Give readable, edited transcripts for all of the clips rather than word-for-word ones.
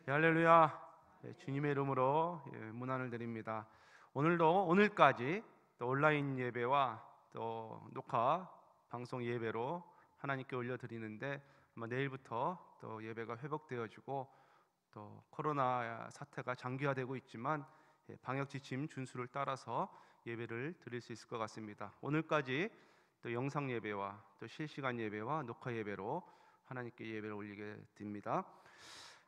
할렐루야. 주님의 이름으로 문안을 드립니다. 오늘까지 또 온라인 예배와 또 녹화 방송 예배로 하나님께 올려드리는데 아마 내일부터 또 예배가 회복되어지고 또 코로나 사태가 장기화되고 있지만 방역 지침 준수를 따라서 예배를 드릴 수 있을 것 같습니다. 오늘까지 또 영상 예배와 또 실시간 예배와 녹화 예배로 하나님께 예배를 올리게 됩니다.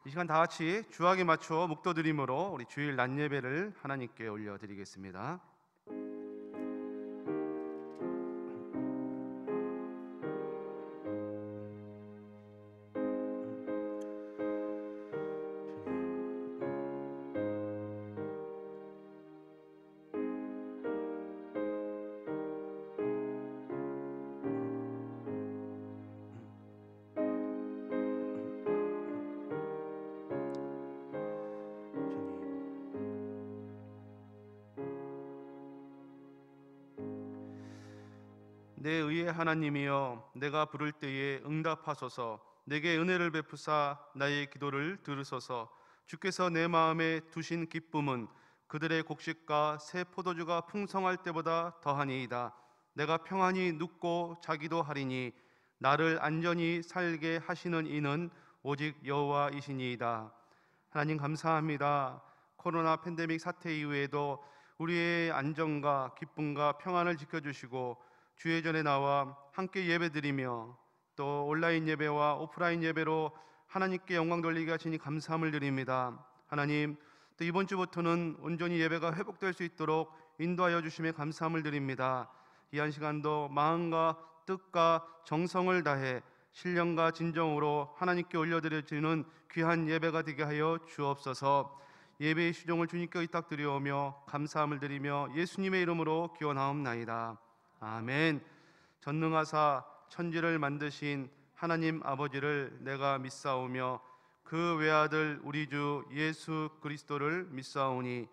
이 시간 다 같이 주악에 맞춰 묵도드림으로 우리 주일 낮 예배를 하나님께 올려드리겠습니다. 내 의의 하나님이여, 내가 부를 때에 응답하소서. 내게 은혜를 베푸사 나의 기도를 들으소서. 주께서 내 마음에 두신 기쁨은 그들의 곡식과 새 포도주가 풍성할 때보다 더하니이다. 내가 평안히 눕고 자기도 하리니 나를 안전히 살게 하시는 이는 오직 여호와이시니이다. 하나님 감사합니다. 코로나 팬데믹 사태 이후에도 우리의 안전과 기쁨과 평안을 지켜주시고 주의 전에 나와 함께 예배드리며 또 온라인 예배와 오프라인 예배로 하나님께 영광 돌리게 하시니 감사함을 드립니다. 하나님, 또 이번 주부터는 온전히 예배가 회복될 수 있도록 인도하여 주심에 감사함을 드립니다. 이 한 시간도 마음과 뜻과 정성을 다해 신령과 진정으로 하나님께 올려드려지는 귀한 예배가 되게 하여 주옵소서. 예배의 수종을 주님께 의탁드리오며 감사함을 드리며 예수님의 이름으로 기원하옵나이다. 아멘. 전능하사 천지를 만드신 하나님 아버지를 내가 믿사오며 그 외아들 우리 주 예수 그리스도를 믿사오니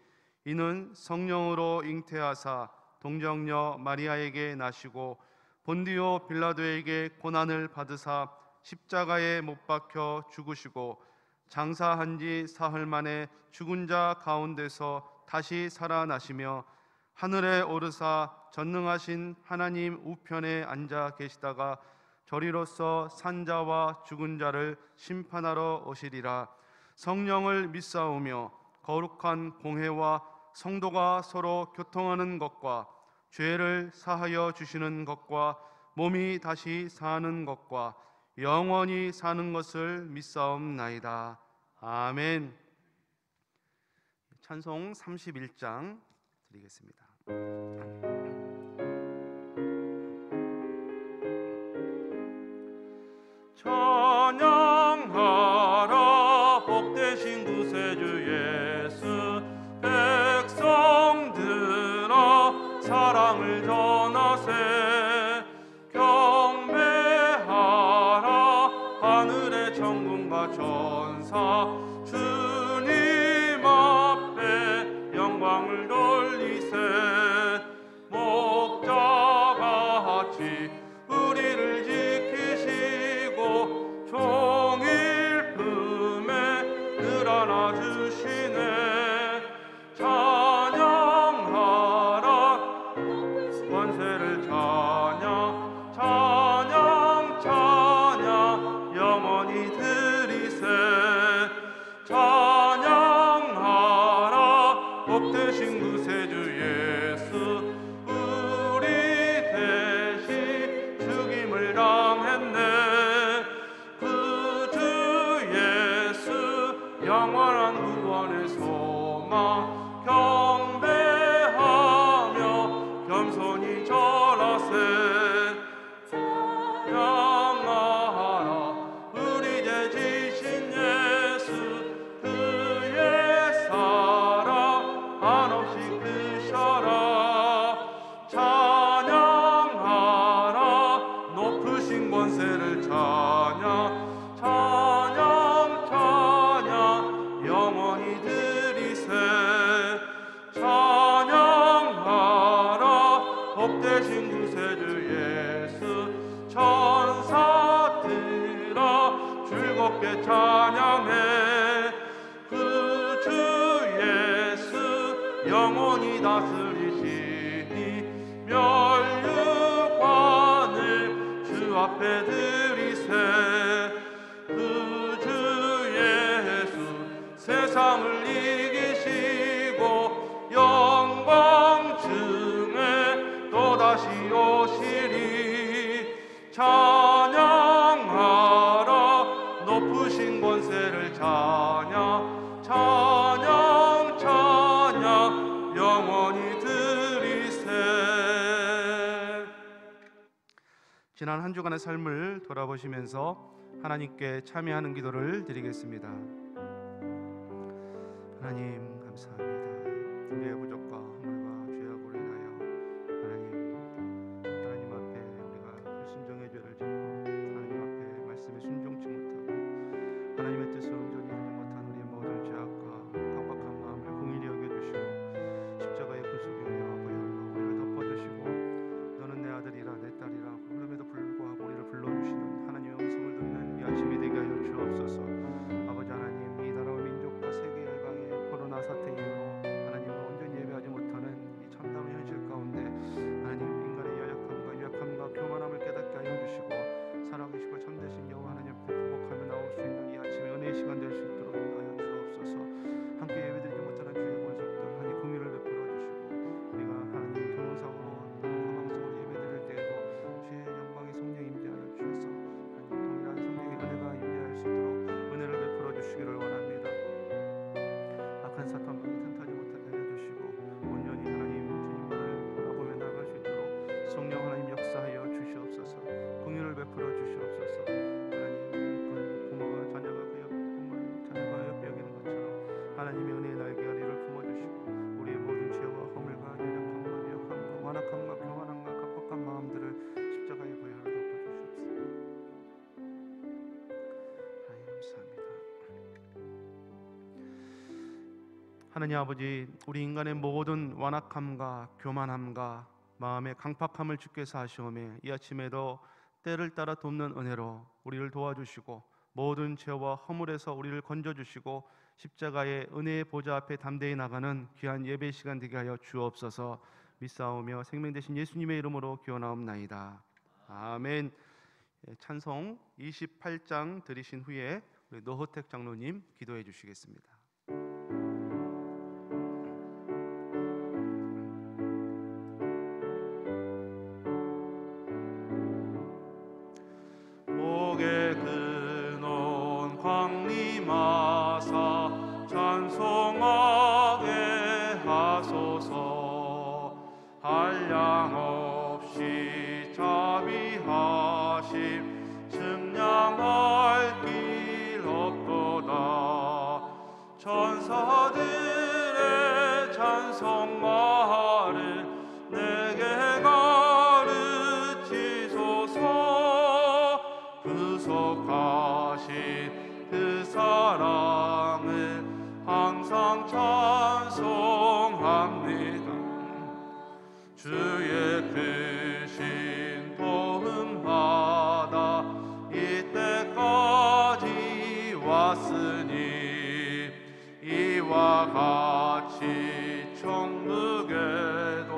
이는 성령으로 잉태하사 동정녀 마리아에게 나시고 본디오 빌라도에게 고난을 받으사 십자가에 못 박혀 죽으시고 장사한 지 사흘 만에 죽은 자 가운데서 다시 살아나시며 하늘에 오르사 전능하신 하나님 우편에 앉아 계시다가 저리로서 산자와 죽은 자를 심판하러 오시리라. 성령을 믿사오며 거룩한 공회와 성도가 서로 교통하는 것과 죄를 사하여 주시는 것과 몸이 다시 사는 것과 영원히 사는 것을 믿사옵나이다. 아멘. 찬송 31장 드리겠습니다. 찬양하라 복되신 구세주 예수, 백성들아 사랑을 전하세. 경배하라 하늘의 천군과 천사, 주님 앞에 영광을 돌리세. 목자같이 우리를 지키시고 종일 품에 늘 안아주시네. 찬양하라 권세를 찬양, 찬양 찬양 영원히 드리세. 찬양하라 복되신 구세주 예수, 우리 대신 죽임을 당했네. 그 주 예수 영원한 구원의 소망, 경배하며 겸손히 절하세. 찬양하라 우리 죄 지신 예수, 그의 사랑 한없이 크셔라. 찬양하라 높으신 권세를 찬양, 찬양 찬양 영원히 드리세. 찬양하라 복되신 구세주 예수, 천사들아 즐겁게 찬양해. 다스리시니 멸류관을 주 앞에 드리세. 그 주 예수 세상을 이기시고 영광 중에 또다시 오시리. 찬양하라 높으신 권세를 찬양 찬양 찬양 영원히 드리세. 지난 한 주간의 삶을 돌아보시면서 하나님께 참여하는 기도를 드리겠습니다. 하나님 감사합니다. 우리의 부족과 허물과 죄악으로 인하여 하나님 앞에 우리가 불순종의 죄를 짓고 하나님 앞에 말씀에 순종치 못하고 하나님의 뜻을 온전히 하지 못한 우리의 모든 죄악과 강박한 마음을 긍휼히 여겨주시고 십자가의 구속의 은혜와 보혈로 우리를 덮어주시고 너는 내 아들이라 내 딸이라 그럼에도 불구하고 우리를 불러주시는 하나님의 음성을 듣는 이 아침이 되게 하여 주옵소서. 아버지 하나님, 이 나라와 민족과 세계 열방의 코로나 사태 이후로 하나님을 온전히 예배하지 못하는 이 참담한 현실 가운데 하나님 인간의 연약함과 유약함과 교만함을 깨닫게 하여 주시고 살아계시고 참되신 여호와 하나님 앞에 부복하며 나올 수 있는 이 아침의 은혜의 시간 될 수 있도록 인도하여 주옵소서. 함께 예배드리지 못하는 주의 권속들 하나님 긍휼을 베풀어 주시고 우리가 하나님 동영상으로 방송으로 예배드릴 때에도 주의 영광의 성령 임재하여 주셔서 하나님 동일한 성령의 은혜가 임재할 수 있도록 은혜를 베풀어 주시기를 원합니다. 악한 사탄방이 틈타지 못하게 하여 주시고 온전히 하나님 주님만을 바라보며 나아갈 수 있도록 성령 하나님 역사하여 주시옵소서. 긍휼을 베풀어 주시옵소서. 하나님 부모가 자녀가 자녀가 옆에 여기는 것처럼 하나님의 은혜의 날개 아래를 품어주시고 우리의 모든 죄와 허물과 연약함과 유약함과 완악함과 교만함과 갑박한 마음들을 십자가의 보혈로 덮어주시옵소서. 하나님 감사합니다. 하나님 아버지, 우리 인간의 모든 완악함과 교만함과 마음의 강팍함을 주께서 아시오매 이 아침에도 때를 따라 돕는 은혜로 우리를 도와주시고 모든 죄와 허물에서 우리를 건져주시고 십자가의 은혜의 보좌 앞에 담대히 나가는 귀한 예배 시간 되게 하여 주옵소서. 믿사오며 생명 되신 예수님의 이름으로 기원하옵나이다. 아멘. 찬송 28장 드리신 후에 우리 노호택 장로님 기도해 주시겠습니다. 목에 근원 광림하사 찬송하게 하소서. 한량 없이 자비하심 측량할 길 없도다. 천사들의 찬송가를 내게 가르치소서. 구속하신 그 사랑을 항상 찬송합니다. 주의 크신 도움 받아 이때까지 왔으니 이와 같이 천국에도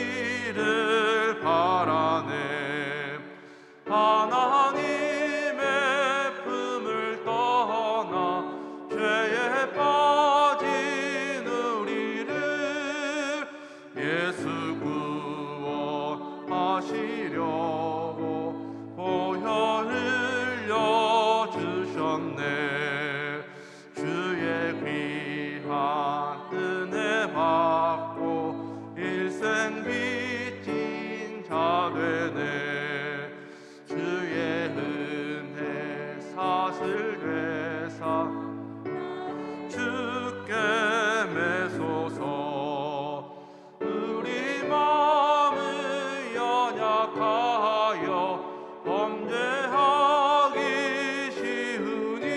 이르기를 바라네. 하나님의 품을 떠나 죄에 빠진 우리를 예수 구원하시려고 보혈 흘려 주셨네. 주의 귀한 은혜 받고 일생 빚진 자 되네. 주의 은혜 사슬 되사 주께 매소서. 우리 마음을 연약하여 범죄하기 쉬우니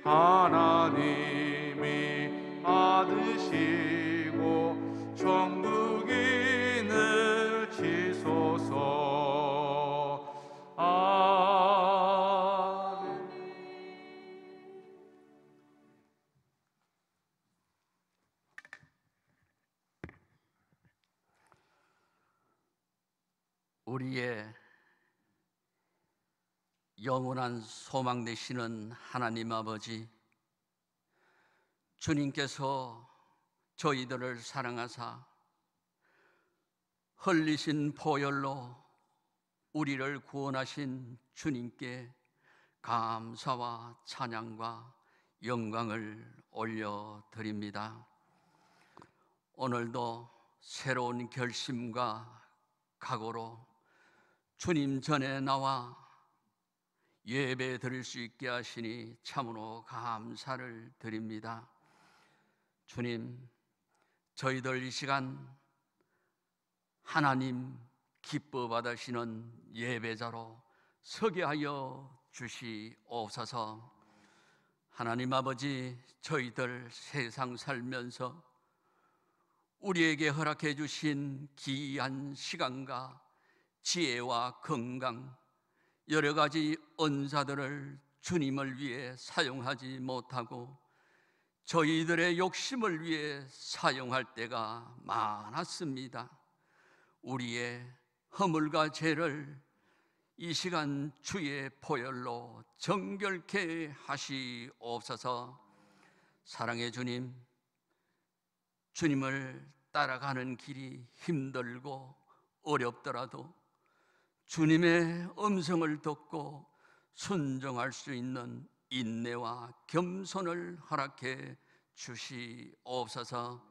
하나님이 받으시고 천국인을 치소서. 우리의 영원한 소망 되시는 하나님 아버지, 주님께서 저희들을 사랑하사 흘리신 보혈로 우리를 구원하신 주님께 감사와 찬양과 영광을 올려드립니다. 오늘도 새로운 결심과 각오로 주님 전에 나와 예배 드릴 수 있게 하시니 참으로 감사를 드립니다. 주님, 저희들 이 시간 하나님 기뻐 받으시는 예배자로 서게 하여 주시옵소서. 하나님 아버지, 저희들 세상 살면서 우리에게 허락해 주신 귀한 시간과 지혜와 건강, 여러 가지 은사들을 주님을 위해 사용하지 못하고 저희들의 욕심을 위해 사용할 때가 많았습니다. 우리의 허물과 죄를 이 시간 주의 보혈로 정결케 하시옵소서. 사랑의 주님, 주님을 따라가는 길이 힘들고 어렵더라도 주님의 음성을 듣고 순종할 수 있는 인내와 겸손을 허락해 주시옵소서.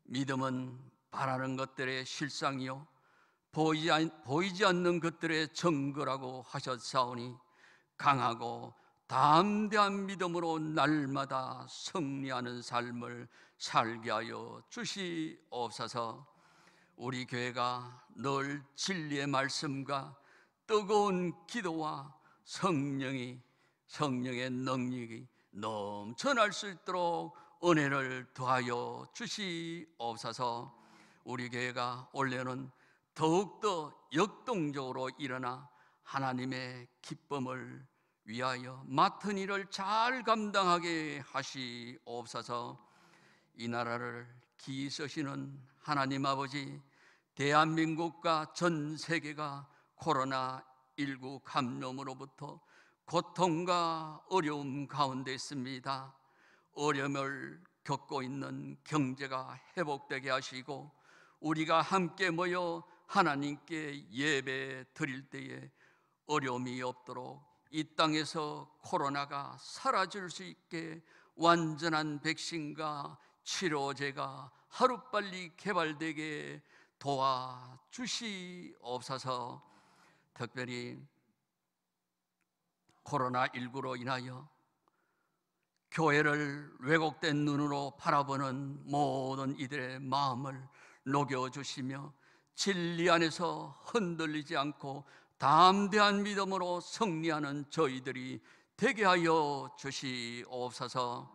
믿음은 바라는 것들의 실상이요 보이지 않는 것들의 증거라고 하셨사오니 강하고 담대한 믿음으로 날마다 승리하는 삶을 살게 하여 주시옵소서. 우리 교회가 늘 진리의 말씀과 뜨거운 기도와 성령의 능력이 넘쳐날 수 있도록 은혜를 더하여 주시옵소서. 우리 교회가 올해는 더욱더 역동적으로 일어나 하나님의 기쁨을 위하여 맡은 일을 잘 감당하게 하시옵소서. 이 나라를 기이쓰시는 하나님 아버지, 대한민국과 전 세계가 코로나19 감염으로부터 고통과 어려움 가운데 있습니다. 어려움을 겪고 있는 경제가 회복되게 하시고 우리가 함께 모여 하나님께 예배 드릴 때에 어려움이 없도록 이 땅에서 코로나가 사라질 수 있게 완전한 백신과 치료제가 하루빨리 개발되게 도와주시옵소서. 특별히 코로나19로 인하여 교회를 왜곡된 눈으로 바라보는 모든 이들의 마음을 녹여주시며 진리 안에서 흔들리지 않고 담대한 믿음으로 승리하는 저희들이 되게 하여 주시옵소서.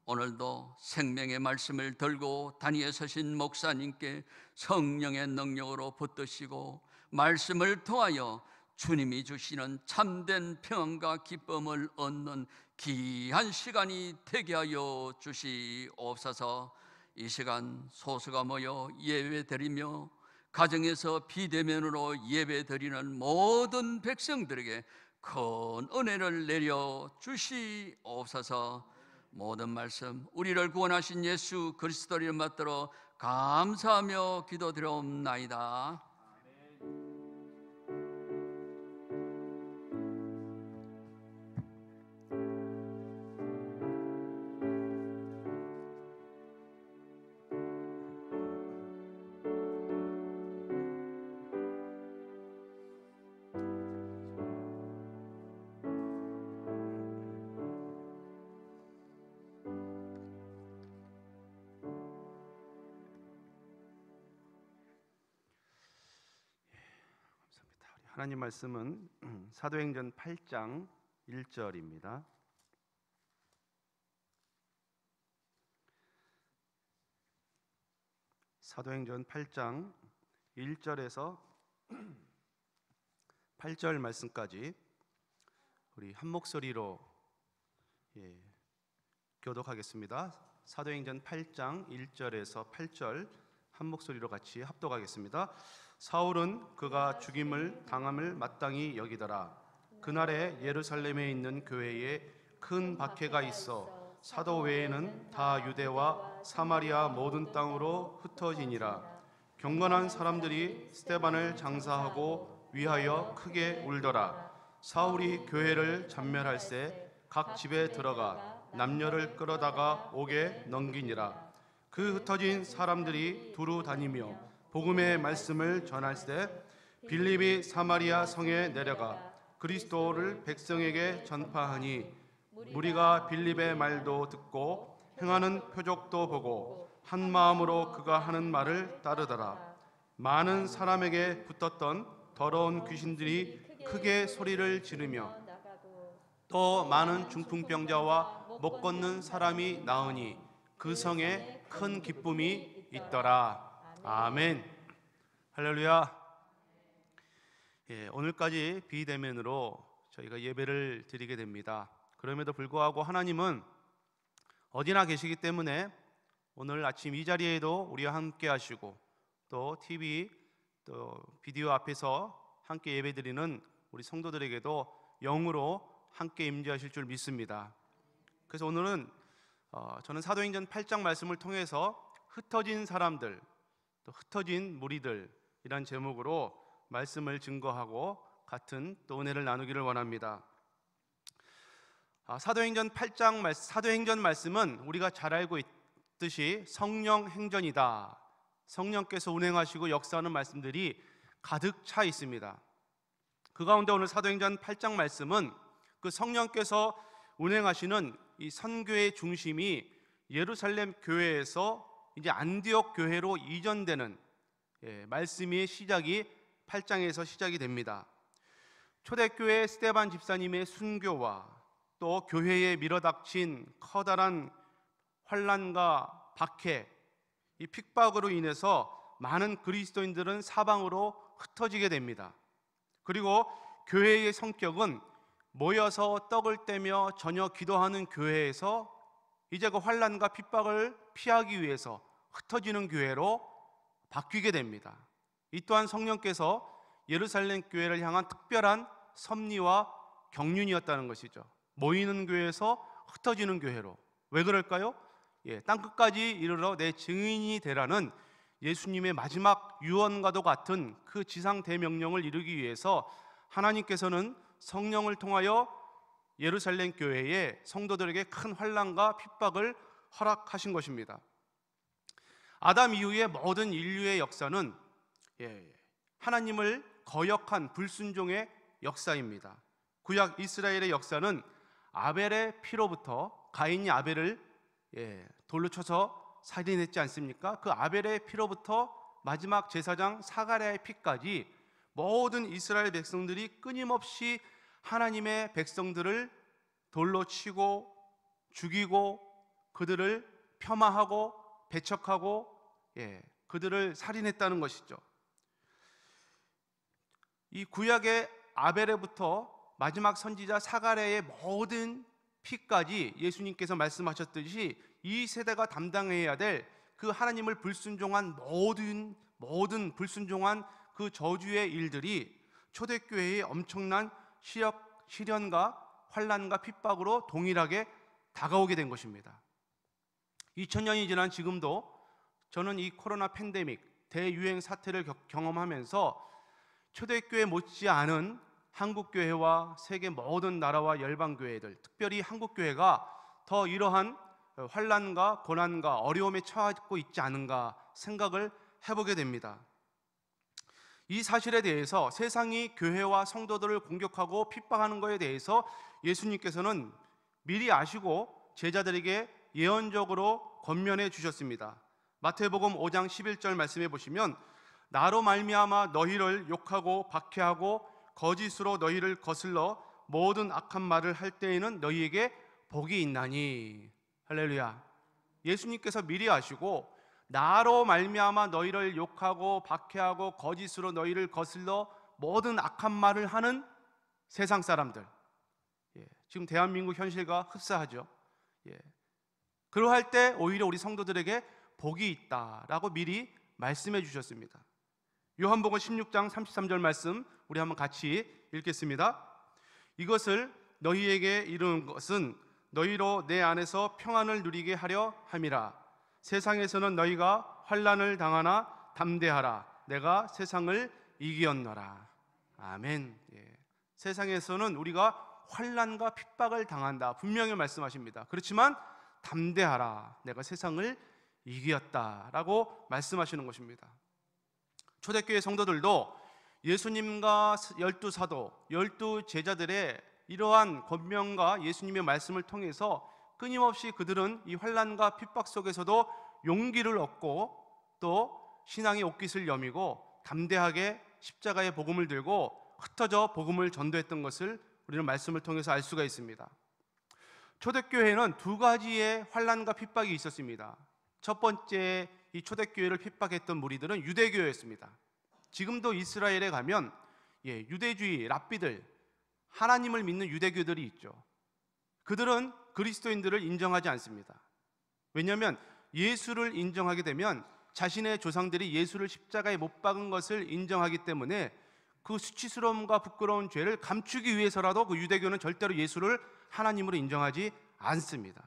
오늘도 생명의 말씀을 들고 단위에 서신 목사님께 성령의 능력으로 붙드시고 말씀을 통하여 주님이 주시는 참된 평안과 기쁨을 얻는 귀한 시간이 되게 하여 주시옵소서. 이 시간 소수가 모여 예배드리며 가정에서 비대면으로 예배드리는 모든 백성들에게 큰 은혜를 내려 주시옵소서. 모든 말씀 우리를 구원하신 예수 그리스도 이름 받들어 감사하며 기도드려옵나이다. 하나님 말씀은 사도행전 8장 1절입니다. 사도행전 8장 1절에서 8절 말씀까지 우리 한 목소리로 교독하겠습니다. 사도행전 8장 1절에서 8절 한 목소리로 같이 합독하겠습니다. 사울은 그가 죽임을 당함을 마땅히 여기더라. 그날에 예루살렘에 있는 교회에 큰 박해가 있어 사도 외에는 다 유대와 사마리아 모든 땅으로 흩어지니라. 경건한 사람들이 스데반을 장사하고 위하여 크게 울더라. 사울이 교회를 전멸할새 각 집에 들어가 남녀를 끌어다가 옥에 넘기니라. 그 흩어진 사람들이 두루 다니며 복음의 말씀을 전할새 빌립이 사마리아 성에 내려가 그리스도를 백성에게 전파하니 무리가 빌립의 말도 듣고 행하는 표적도 보고 한 마음으로 그가 하는 말을 따르더라. 많은 사람에게 붙었던 더러운 귀신들이 크게 소리를 지르며 또 많은 중풍병자와 못 걷는 사람이 나으니 그 성에 큰 기쁨이 있더라. 아멘. 할렐루야. 오늘까지 비대면으로 저희가 예배를 드리게 됩니다. 그럼에도 불구하고 하나님은 어디나 계시기 때문에 오늘 아침 이 자리에도 우리와 함께 하시고 또 TV 또 비디오 앞에서 함께 예배드리는 우리 성도들에게도 영으로 함께 임재하실 줄 믿습니다. 그래서 오늘은 저는 사도행전 8장 말씀을 통해서 흩어진 사람들, 또 흩어진 무리들이란 제목으로 말씀을 증거하고 같은 또 은혜를 나누기를 원합니다. 사도행전 8장 사도행전 말씀은 우리가 잘 알고 있듯이 성령 행전이다. 성령께서 운행하시고 역사하는 말씀들이 가득 차 있습니다. 그 가운데 오늘 사도행전 8장 말씀은 그 성령께서 운행하시는 이 선교의 중심이 예루살렘 교회에서 이제 안디옥 교회로 이전되는 말씀의 시작이 8장에서 시작이 됩니다. 초대교회 스데반 집사님의 순교와 또 교회에 밀어닥친 커다란 환난과 박해, 이 핍박으로 인해서 많은 그리스도인들은 사방으로 흩어지게 됩니다. 그리고 교회의 성격은 모여서 떡을 떼며 저녁 기도하는 교회에서 이제 그 환난과 핍박을 피하기 위해서 흩어지는 교회로 바뀌게 됩니다. 이 또한 성령께서 예루살렘 교회를 향한 특별한 섭리와 경륜이었다는 것이죠. 모이는 교회에서 흩어지는 교회로. 왜 그럴까요? 땅끝까지 이르러 내 증인이 되라는 예수님의 마지막 유언과도 같은 그 지상 대명령을 이루기 위해서 하나님께서는 성령을 통하여 예루살렘 교회의 성도들에게 큰 환난과 핍박을 허락하신 것입니다. 아담 이후의 모든 인류의 역사는 하나님을 거역한 불순종의 역사입니다. 구약 이스라엘의 역사는 아벨의 피로부터, 가인이 아벨을 돌로 쳐서 살인했지 않습니까? 그 아벨의 피로부터 마지막 제사장 사가랴의 피까지 모든 이스라엘 백성들이 끊임없이 하나님의 백성들을 돌로 치고 죽이고 그들을 폄하하고 배척하고 그들을 살인했다는 것이죠. 이 구약의 아벨에부터 마지막 선지자 사가랴의 모든 피까지 예수님께서 말씀하셨듯이 이 세대가 담당해야 될 그 하나님을 불순종한 모든 불순종한 그 저주의 일들이 초대교회의 엄청난 시련과 환난과 핍박으로 동일하게 다가오게 된 것입니다. 2000년이 지난 지금도 저는 이 코로나 팬데믹 대유행 사태를 경험하면서 초대교회 못지않은 한국교회와 세계 모든 나라와 열방교회들, 특별히 한국교회가 더 이러한 환난과 고난과 어려움에 처하고 있지 않은가 생각을 해보게 됩니다. 이 사실에 대해서 세상이 교회와 성도들을 공격하고 핍박하는 것에 대해서 예수님께서는 미리 아시고 제자들에게 예언적으로 권면해 주셨습니다. 마태복음 5장 11절 말씀해 보시면 나로 말미암아 너희를 욕하고 박해하고 거짓으로 너희를 거슬러 모든 악한 말을 할 때에는 너희에게 복이 있나니. 할렐루야. 예수님께서 미리 아시고 나로 말미암아 너희를 욕하고 박해하고 거짓으로 너희를 거슬러 모든 악한 말을 하는 세상 사람들, 지금 대한민국 현실과 흡사하죠. 그러할 때 오히려 우리 성도들에게 복이 있다라고 미리 말씀해 주셨습니다. 요한복음 16장 33절 말씀 우리 한번 같이 읽겠습니다. 이것을 너희에게 이루는 것은 너희로 내 안에서 평안을 누리게 하려 함이라. 세상에서는 너희가 환난을 당하나 담대하라. 내가 세상을 이기었노라. 아멘. 세상에서는 우리가 환난과 핍박을 당한다, 분명히 말씀하십니다. 그렇지만 담대하라, 내가 세상을 이기었다라고 말씀하시는 것입니다. 초대교회 성도들도 예수님과 12사도, 12제자들의 이러한 권면과 예수님의 말씀을 통해서 끊임없이 그들은 이 환난과 핍박 속에서도 용기를 얻고 또 신앙의 옷깃을 여미고 담대하게 십자가의 복음을 들고 흩어져 복음을 전도했던 것을 우리는 말씀을 통해서 알 수가 있습니다. 초대교회는 두 가지의 환난과 핍박이 있었습니다. 첫 번째, 이 초대교회를 핍박했던 무리들은 유대교였습니다. 지금도 이스라엘에 가면 유대주의 랍비들, 하나님을 믿는 유대교들이 있죠. 그들은 그리스도인들을 인정하지 않습니다. 왜냐하면 예수를 인정하게 되면 자신의 조상들이 예수를 십자가에 못 박은 것을 인정하기 때문에 그 수치스러움과 부끄러운 죄를 감추기 위해서라도 그 유대교는 절대로 예수를 하나님으로 인정하지 않습니다.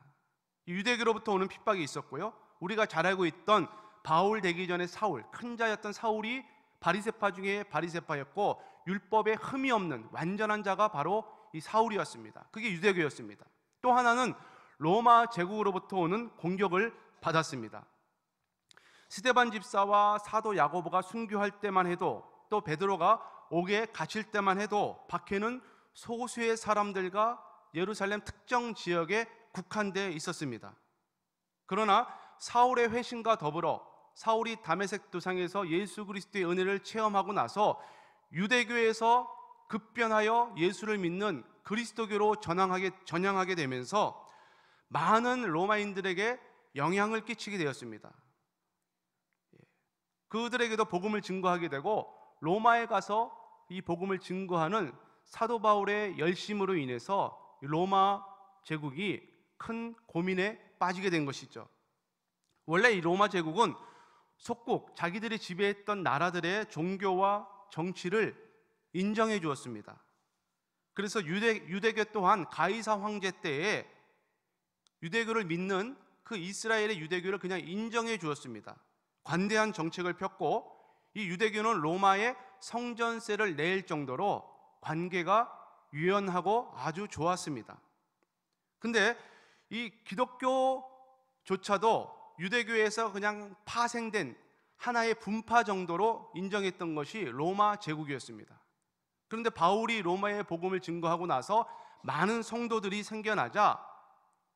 유대교로부터 오는 핍박이 있었고요, 우리가 잘 알고 있던 바울 되기 전에 사울, 큰 자였던 사울이 바리새파 중에 바리새파였고 율법에 흠이 없는 완전한 자가 바로 이 사울이었습니다. 그게 유대교였습니다. 또 하나는 로마 제국으로부터 오는 공격을 받았습니다. 스데반 집사와 사도 야고보가 순교할 때만 해도, 또 베드로가 옥에 갇힐 때만 해도 박해는 소수의 사람들과 예루살렘 특정 지역에 국한되어 있었습니다. 그러나 사울의 회심과 더불어 사울이 다메섹 도상에서 예수 그리스도의 은혜를 체험하고 나서 유대교에서 급변하여 예수를 믿는 그리스도교로 전향하게 되면서 많은 로마인들에게 영향을 끼치게 되었습니다. 그들에게도 복음을 증거하게 되고 로마에 가서 이 복음을 증거하는 사도 바울의 열심으로 인해서 로마 제국이 큰 고민에 빠지게 된 것이죠. 원래 이 로마 제국은 속국, 자기들이 지배했던 나라들의 종교와 정치를 인정해 주었습니다. 그래서 유대교 또한 가이사 황제 때에 유대교를 믿는 그 이스라엘의 유대교를 그냥 인정해 주었습니다. 관대한 정책을 폈고 이 유대교는 로마에 성전세를 낼 정도로 관계가 유연하고 아주 좋았습니다. 근데 이 기독교조차도 유대교에서 그냥 파생된 하나의 분파 정도로 인정했던 것이 로마 제국이었습니다. 그런데 바울이 로마의 복음을 증거하고 나서 많은 성도들이 생겨나자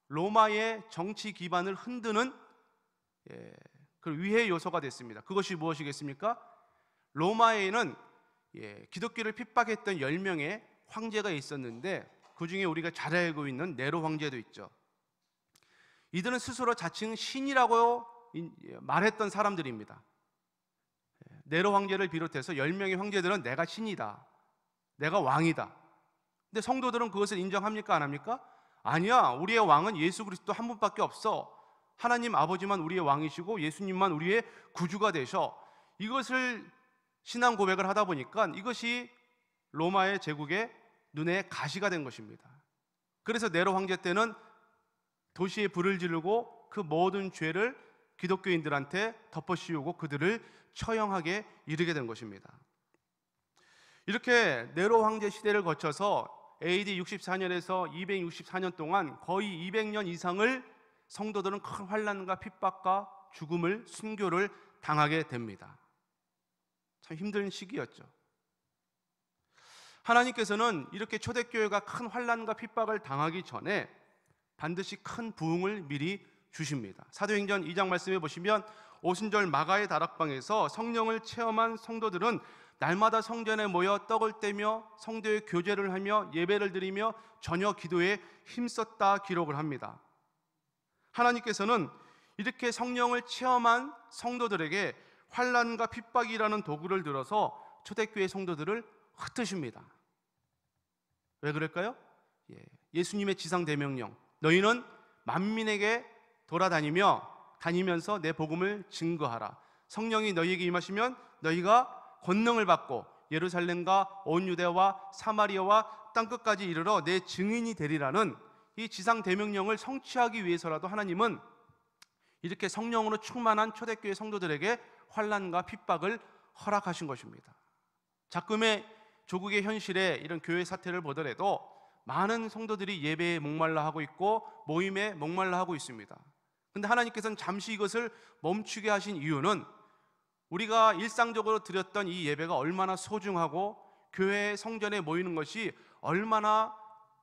로마의 정치 기반을 흔드는 그 위해 요소가 됐습니다. 그것이 무엇이겠습니까? 로마에는 기독교를 핍박했던 10명의 황제가 있었는데 그 중에 우리가 잘 알고 있는 네로 황제도 있죠. 이들은 스스로 자칭 신이라고 말했던 사람들입니다. 네로 황제를 비롯해서 10명의 황제들은 내가 신이다, 내가 왕이다. 근데 성도들은 그것을 인정합니까? 안 합니까? 아니야, 우리의 왕은 예수 그리스도 한 분밖에 없어. 하나님 아버지만 우리의 왕이시고 예수님만 우리의 구주가 되셔. 이것을 신앙 고백을 하다 보니까 이것이 로마의 제국의 눈에 가시가 된 것입니다. 그래서 네로 황제 때는 도시에 불을 지르고 그 모든 죄를 기독교인들한테 덮어씌우고 그들을 처형하게 이르게 된 것입니다. 이렇게 네로 황제 시대를 거쳐서 AD 64년에서 264년 동안 거의 200년 이상을 성도들은 큰 환난과 핍박과 죽음을, 순교를 당하게 됩니다. 참 힘든 시기였죠. 하나님께서는 이렇게 초대교회가 큰 환난과 핍박을 당하기 전에 반드시 큰 부흥을 미리 주십니다. 사도행전 2장 말씀해 보시면 오순절 마가의 다락방에서 성령을 체험한 성도들은 날마다 성전에 모여 떡을 떼며 성도의 교제를 하며 예배를 드리며 저녁 기도에 힘썼다 기록을 합니다. 하나님께서는 이렇게 성령을 체험한 성도들에게 환난과 핍박이라는 도구를 들어서 초대교회 성도들을 흩으십니다. 왜 그럴까요? 예수님의 지상 대명령, 너희는 만민에게 다니면서 내 복음을 증거하라. 성령이 너희에게 임하시면 너희가 권능을 받고 예루살렘과 온 유대와 사마리아와 땅끝까지 이르러 내 증인이 되리라는 이 지상 대명령을 성취하기 위해서라도 하나님은 이렇게 성령으로 충만한 초대교회 성도들에게 환난과 핍박을 허락하신 것입니다. 작금의 조국의 현실에 이런 교회 사태를 보더라도 많은 성도들이 예배에 목말라 하고 있고 모임에 목말라 하고 있습니다. 그런데 하나님께서는 잠시 이것을 멈추게 하신 이유는 우리가 일상적으로 드렸던 이 예배가 얼마나 소중하고 교회 성전에 모이는 것이 얼마나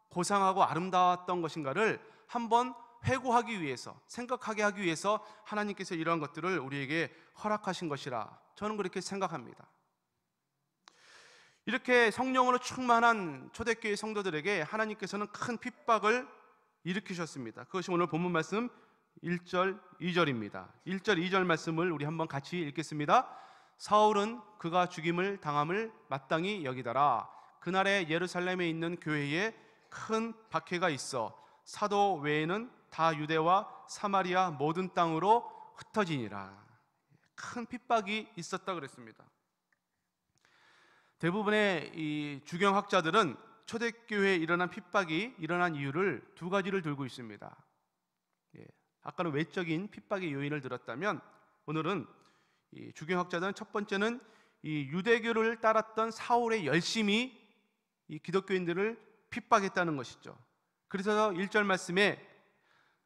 고상하고 아름다웠던 것인가를 한번 회고하기 위해서, 생각하게 하기 위해서 하나님께서 이러한 것들을 우리에게 허락하신 것이라 저는 그렇게 생각합니다. 이렇게 성령으로 충만한 초대교회 성도들에게 하나님께서는 큰 핍박을 일으키셨습니다. 그것이 오늘 본문 말씀 1절, 2절입니다. 1절, 2절 말씀을 우리 한번 같이 읽겠습니다. 사울은 그가 죽임을 당함을 마땅히 여기더라. 그날에 예루살렘에 있는 교회에 큰 박해가 있어 사도 외에는 다 유대와 사마리아 모든 땅으로 흩어지니라. 큰 핍박이 있었다 그랬습니다. 대부분의 이 주경학자들은 초대교회에 일어난 핍박이 일어난 이유를 두 가지를 들고 있습니다. 아까는 외적인 핍박의 요인을 들었다면 오늘은 이 주경학자들은 첫 번째는 이 유대교를 따랐던 사울의 열심이 이 기독교인들을 핍박했다는 것이죠. 그래서 1절 말씀에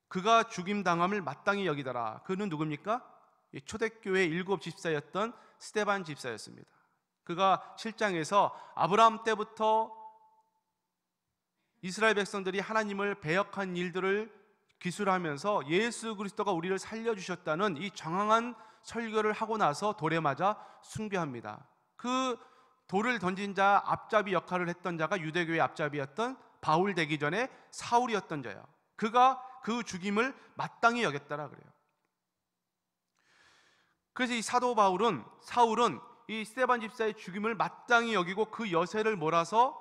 그가 죽임당함을 마땅히 여기더라. 그는 누굽니까? 초대교회 7 집사였던 스데반 집사였습니다. 그가 7장에서 아브라함 때부터 이스라엘 백성들이 하나님을 배역한 일들을 기술하면서 예수 그리스도가 우리를 살려주셨다는 이 장황한 설교를 하고 나서 돌에 맞아 숭배합니다. 그 돌을 던진 자 앞잡이 역할을 했던 자가 유대교의 앞잡이였던 바울 되기 전에 사울이었던 자야. 그가 그 죽임을 마땅히 여겼다라 그래요. 그래서 이 사도 사울은 이 스데반 집사의 죽임을 마땅히 여기고 그 여세를 몰아서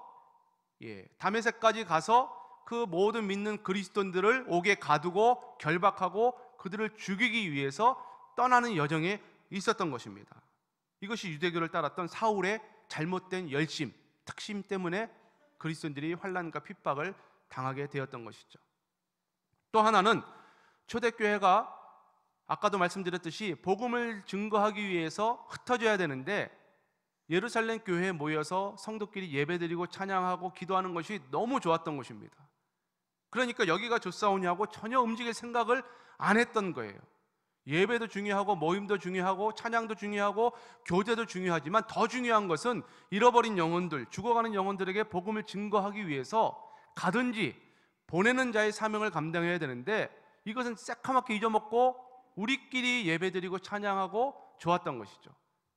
다메섹까지 가서 그 모든 믿는 그리스도인들을 옥에 가두고 결박하고 그들을 죽이기 위해서 떠나는 여정에 있었던 것입니다. 이것이 유대교를 따랐던 사울의 잘못된 열심, 특심 때문에 그리스도인들이 환난과 핍박을 당하게 되었던 것이죠. 또 하나는 초대교회가 아까도 말씀드렸듯이 복음을 증거하기 위해서 흩어져야 되는데 예루살렘 교회에 모여서 성도끼리 예배드리고 찬양하고 기도하는 것이 너무 좋았던 것입니다. 그러니까 여기가 좋사오냐고 전혀 움직일 생각을 안 했던 거예요. 예배도 중요하고 모임도 중요하고 찬양도 중요하고 교제도 중요하지만 더 중요한 것은 잃어버린 영혼들, 죽어가는 영혼들에게 복음을 증거하기 위해서 가든지 보내는 자의 사명을 감당해야 되는데 이것은 새카맣게 잊어먹고 우리끼리 예배드리고 찬양하고 좋았던 것이죠.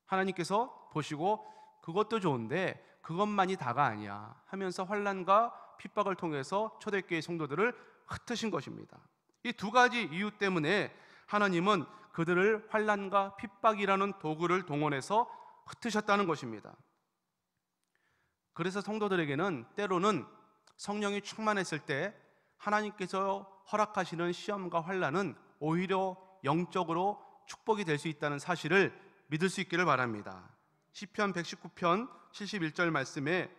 하나님께서 보시고 그것도 좋은데 그것만이 다가 아니야 하면서 환난과 핍박을 통해서 초대교회 성도들을 흩으신 것입니다. 이 두 가지 이유 때문에 하나님은 그들을 환난과 핍박이라는 도구를 동원해서 흩으셨다는 것입니다. 그래서 성도들에게는 때로는 성령이 충만했을 때 하나님께서 허락하시는 시험과 환난은 오히려 영적으로 축복이 될 수 있다는 사실을 믿을 수 있기를 바랍니다. 시편 119편 71절 말씀에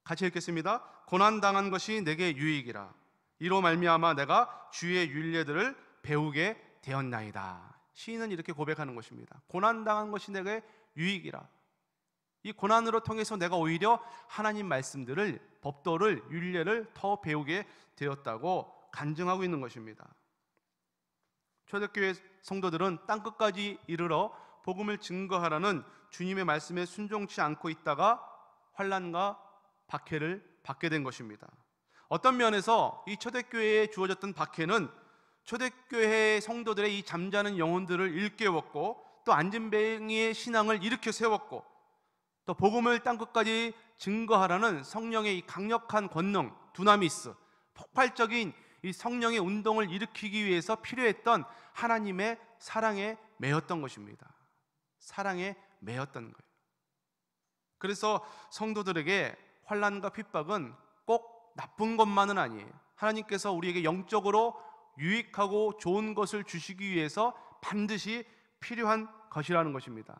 같이 읽겠습니다. 고난당한 것이 내게 유익이라. 이로 말미암아 내가 주의 율례들을 배우게 되었나이다. 시인은 이렇게 고백하는 것입니다. 고난당한 것이 내게 유익이라. 이 고난으로 통해서 내가 오히려 하나님 말씀들을, 법도를, 율례를 더 배우게 되었다고 간증하고 있는 것입니다. 초대교회 성도들은 땅끝까지 이르러 복음을 증거하라는 주님의 말씀에 순종치 않고 있다가 환난과 박해를 받게 된 것입니다. 어떤 면에서 이 초대교회에 주어졌던 박해는 초대교회 성도들의 이 잠자는 영혼들을 일깨웠고 또 안진뱅이의 신앙을 일으켜 세웠고 또 복음을 땅끝까지 증거하라는 성령의 이 강력한 권능, 두나미스, 폭발적인 이 성령의 운동을 일으키기 위해서 필요했던 하나님의 사랑에 매였던 것입니다. 사랑에 매였던 거예요. 그래서 성도들에게 환난과 핍박은 꼭 나쁜 것만은 아니에요. 하나님께서 우리에게 영적으로 유익하고 좋은 것을 주시기 위해서 반드시 필요한 것이라는 것입니다.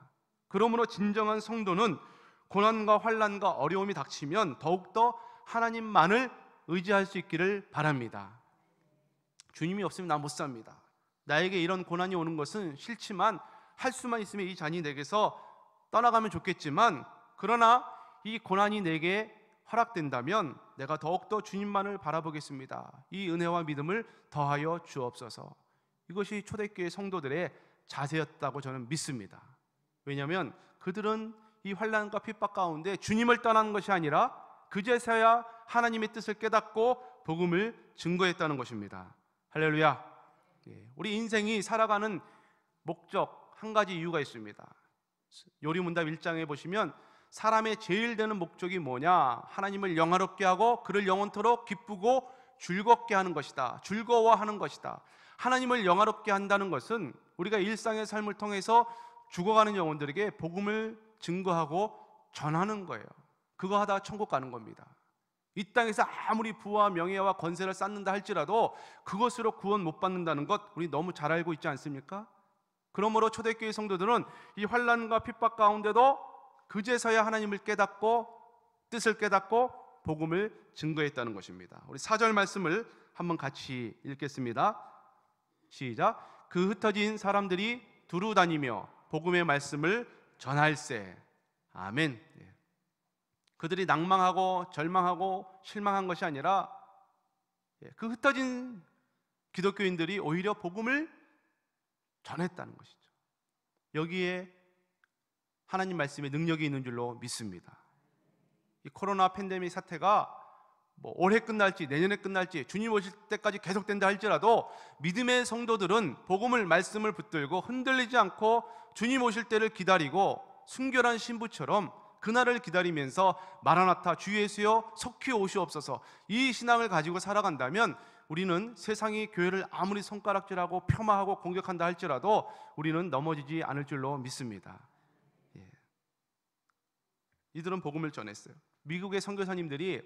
그러므로 진정한 성도는 고난과 환난과 어려움이 닥치면 더욱더 하나님만을 의지할 수 있기를 바랍니다. 주님이 없으면 나 못 삽니다. 나에게 이런 고난이 오는 것은 싫지만 할 수만 있으면 이 잔이 내게서 떠나가면 좋겠지만, 그러나 이 고난이 내게 허락된다면 내가 더욱더 주님만을 바라보겠습니다. 이 은혜와 믿음을 더하여 주옵소서. 이것이 초대교회 성도들의 자세였다고 저는 믿습니다. 왜냐하면 그들은 이 환난과 핍박 가운데 주님을 떠나는 것이 아니라 그제서야 하나님의 뜻을 깨닫고 복음을 증거했다는 것입니다. 할렐루야. 우리 인생이 살아가는 목적, 한 가지 이유가 있습니다. 요리문답 1장에 보시면 사람의 제일 되는 목적이 뭐냐? 하나님을 영화롭게 하고 그를 영원토록 기쁘고 즐겁게 하는 것이다. 즐거워하는 것이다. 하나님을 영화롭게 한다는 것은 우리가 일상의 삶을 통해서 죽어가는 영혼들에게 복음을 증거하고 전하는 거예요. 그거 하다가 천국 가는 겁니다. 이 땅에서 아무리 부와 명예와 권세를 쌓는다 할지라도 그것으로 구원 못 받는다는 것 우리 너무 잘 알고 있지 않습니까? 그러므로 초대교회 성도들은 이 환난과 핍박 가운데도 그제서야 하나님을 깨닫고 뜻을 깨닫고 복음을 증거했다는 것입니다. 우리 4절 말씀을 한번 같이 읽겠습니다. 시작. 그 흩어진 사람들이 두루 다니며 복음의 말씀을 전할세. 아멘. 그들이 낭망하고 절망하고 실망한 것이 아니라 그 흩어진 기독교인들이 오히려 복음을 전했다는 것이죠. 여기에 하나님 말씀의 능력이 있는 줄로 믿습니다. 이 코로나 팬데믹 사태가 올해 끝날지 내년에 끝날지 주님 오실 때까지 계속된다 할지라도 믿음의 성도들은 복음을 말씀을 붙들고 흔들리지 않고 주님 오실 때를 기다리고 순결한 신부처럼 그날을 기다리면서 마라나타 주 예수여 속히 오시옵소서 이 신앙을 가지고 살아간다면 우리는 세상이 교회를 아무리 손가락질하고 폄하하고 공격한다 할지라도 우리는 넘어지지 않을 줄로 믿습니다. 이들은 복음을 전했어요. 미국의 선교사님들이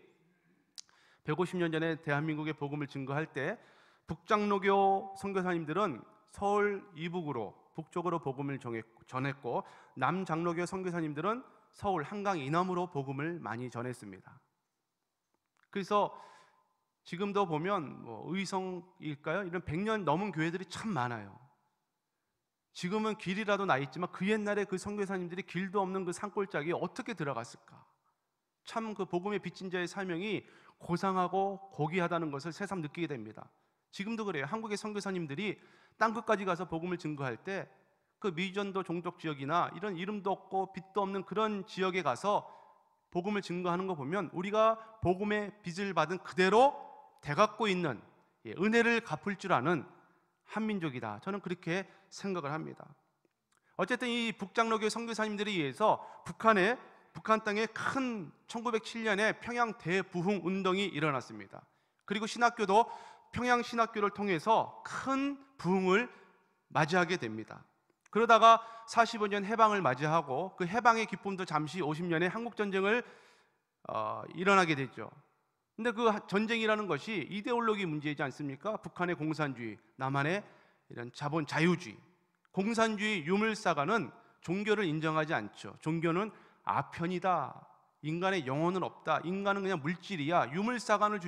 150년 전에 대한민국의 복음을 증거할 때 북장로교 선교사님들은 서울 이북으로 북쪽으로 복음을 전했고 남장로교 선교사님들은 서울 한강 이남으로 복음을 많이 전했습니다. 그래서 지금도 보면 의성일까요? 이런 100년 넘은 교회들이 참 많아요. 지금은 길이라도 나 있지만 그 옛날에 그 선교사님들이 길도 없는 그 산골짜기에 어떻게 들어갔을까? 참 그 복음의 빚진 자의 사명이 고상하고 고귀하다는 것을 새삼 느끼게 됩니다. 지금도 그래요. 한국의 선교사님들이 땅끝까지 가서 복음을 증거할 때 그 미전도 종족 지역이나 이런 이름도 없고 빛도 없는 그런 지역에 가서 복음을 증거하는 거 보면 우리가 복음의 빚을 받은 그대로 되갚고 있는 은혜를 갚을 줄 아는 한민족이다. 저는 그렇게 생각을 합니다. 어쨌든 이 북장로교 선교사님들에 의해서 북한 땅에 큰 1907년에 평양 대부흥 운동이 일어났습니다. 그리고 신학교도 평양 신학교를 통해서 큰 부흥을 맞이하게 됩니다. 그러다가 45년 해방을 맞이하고 그 해방의 기쁨도 잠시 50년에 한국전쟁을 일어나게 되죠. 근데 그 전쟁이라는 것이 이데올로기 문제이지 않습니까? 북한의 공산주의, 남한의 이런 자본 자유주의. 공산주의 유물사가는 종교를 인정하지 않죠. 종교는 아편이다. 인간의 영혼은 없다. 인간은 그냥 물질이야. 유물사관을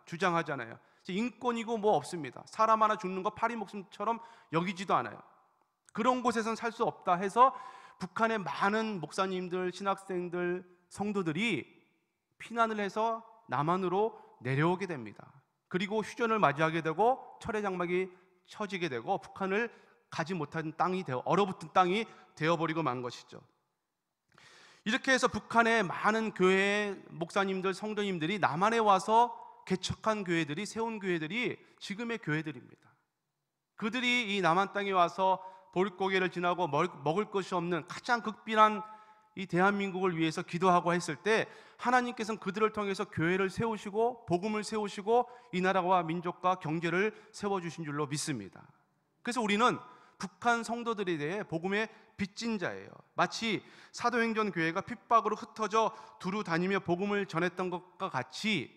주장하잖아요. 인권이고 뭐 없습니다. 사람 하나 죽는 거 파리 목숨처럼 여기지도 않아요. 그런 곳에선 살 수 없다 해서 북한의 많은 목사님들, 신학생들, 성도들이 피난을 해서 남한으로 내려오게 됩니다. 그리고 휴전을 맞이하게 되고 철의 장막이 쳐지게 되고 북한을 가지 못한 땅이 얼어붙은 땅이 되어버리고 만 것이죠. 이렇게 해서 북한의 많은 교회 목사님들, 성도님들이 남한에 와서 개척한 교회들이, 세운 교회들이 지금의 교회들입니다. 그들이 이 남한 땅에 와서 보릿고개를 지나고 먹을 것이 없는 가장 극빈한 이 대한민국을 위해서 기도하고 했을 때 하나님께서는 그들을 통해서 교회를 세우시고 복음을 세우시고 이 나라와 민족과 경제를 세워주신 줄로 믿습니다. 그래서 우리는 북한 성도들에 대해 복음의 빚진 자예요. 마치 사도행전 교회가 핍박으로 흩어져 두루 다니며 복음을 전했던 것과 같이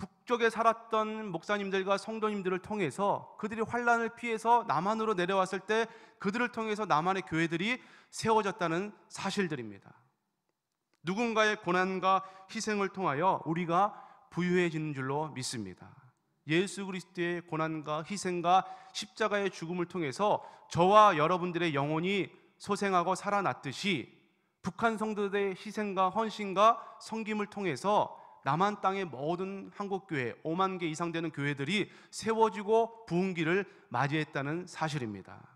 북쪽에 살았던 목사님들과 성도님들을 통해서 그들이 환란을 피해서 남한으로 내려왔을 때 그들을 통해서 남한의 교회들이 세워졌다는 사실들입니다. 누군가의 고난과 희생을 통하여 우리가 부유해지는 줄로 믿습니다. 예수 그리스도의 고난과 희생과 십자가의 죽음을 통해서 저와 여러분들의 영혼이 소생하고 살아났듯이 북한 성도들의 희생과 헌신과 섬김을 통해서 남한 땅의 모든 한국교회 5만 개 이상 되는 교회들이 세워지고 부흥기를 맞이했다는 사실입니다.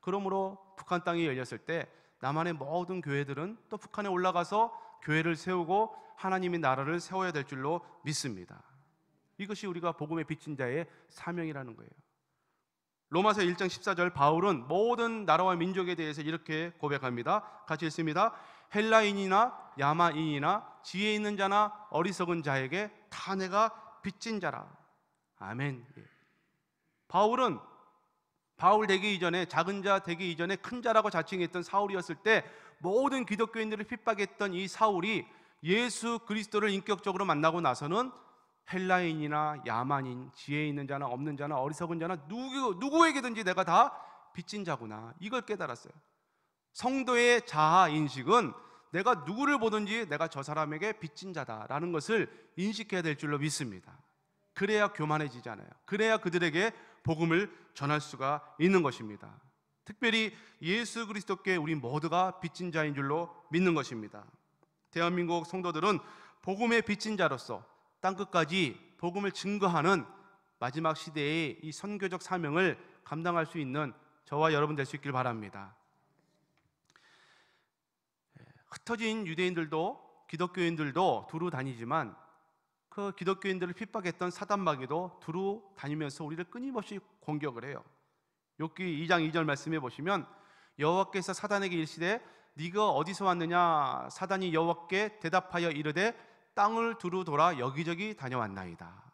그러므로 북한 땅이 열렸을 때 남한의 모든 교회들은 또 북한에 올라가서 교회를 세우고 하나님의 나라를 세워야 될 줄로 믿습니다. 이것이 우리가 복음의 빚진 자의 사명이라는 거예요. 로마서 1장 14절 바울은 모든 나라와 민족에 대해서 이렇게 고백합니다. 같이 읽습니다. 헬라인이나 야마인이나 지혜 있는 자나 어리석은 자에게 다 내가 빚진 자라. 아멘. 바울은 바울 되기 이전에, 작은 자 되기 이전에 큰 자라고 자칭했던 사울이었을 때 모든 기독교인들을 핍박했던 이 사울이 예수 그리스도를 인격적으로 만나고 나서는 헬라인이나 야만인, 지혜 있는 자나 없는 자나 어리석은 자나 누구에게든지 내가 다 빚진 자구나, 이걸 깨달았어요. 성도의 자아 인식은 내가 누구를 보든지 내가 저 사람에게 빚진 자다라는 것을 인식해야 될 줄로 믿습니다. 그래야 교만해지잖아요. 그래야 그들에게 복음을 전할 수가 있는 것입니다. 특별히 예수 그리스도께 우리 모두가 빚진 자인 줄로 믿는 것입니다. 대한민국 성도들은 복음의 빚진 자로서 땅끝까지 복음을 증거하는 마지막 시대의 이 선교적 사명을 감당할 수 있는 저와 여러분 될 수 있길 바랍니다. 흩어진 유대인들도 기독교인들도 두루 다니지만 그 기독교인들을 핍박했던 사단마귀도 두루 다니면서 우리를 끊임없이 공격을 해요. 욥기 2장 2절 말씀해 보시면 여호와께서 사단에게 일시되 네가 어디서 왔느냐, 사단이 여호와께 대답하여 이르되 땅을 두루 돌아 여기저기 다녀왔나이다.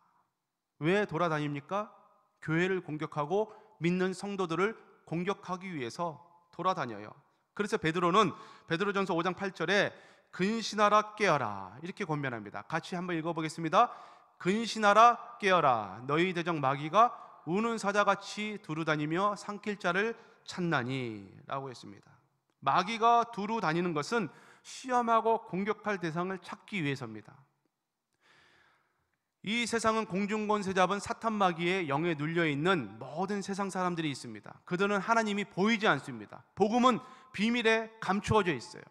왜 돌아다닙니까? 교회를 공격하고 믿는 성도들을 공격하기 위해서 돌아다녀요. 그래서 베드로는 베드로전서 5장 8절에 근신하라 깨어라 이렇게 권면합니다. 같이 한번 읽어보겠습니다. 근신하라 깨어라, 너희 대적 마귀가 우는 사자같이 두루 다니며 삼킬 자를 찾나니 라고 했습니다. 마귀가 두루 다니는 것은 시험하고 공격할 대상을 찾기 위해서입니다. 이 세상은 공중권세 잡은 사탄 마귀의 영에 눌려있는 모든 세상 사람들이 있습니다. 그들은 하나님이 보이지 않습니다. 복음은 비밀에 감추어져 있어요.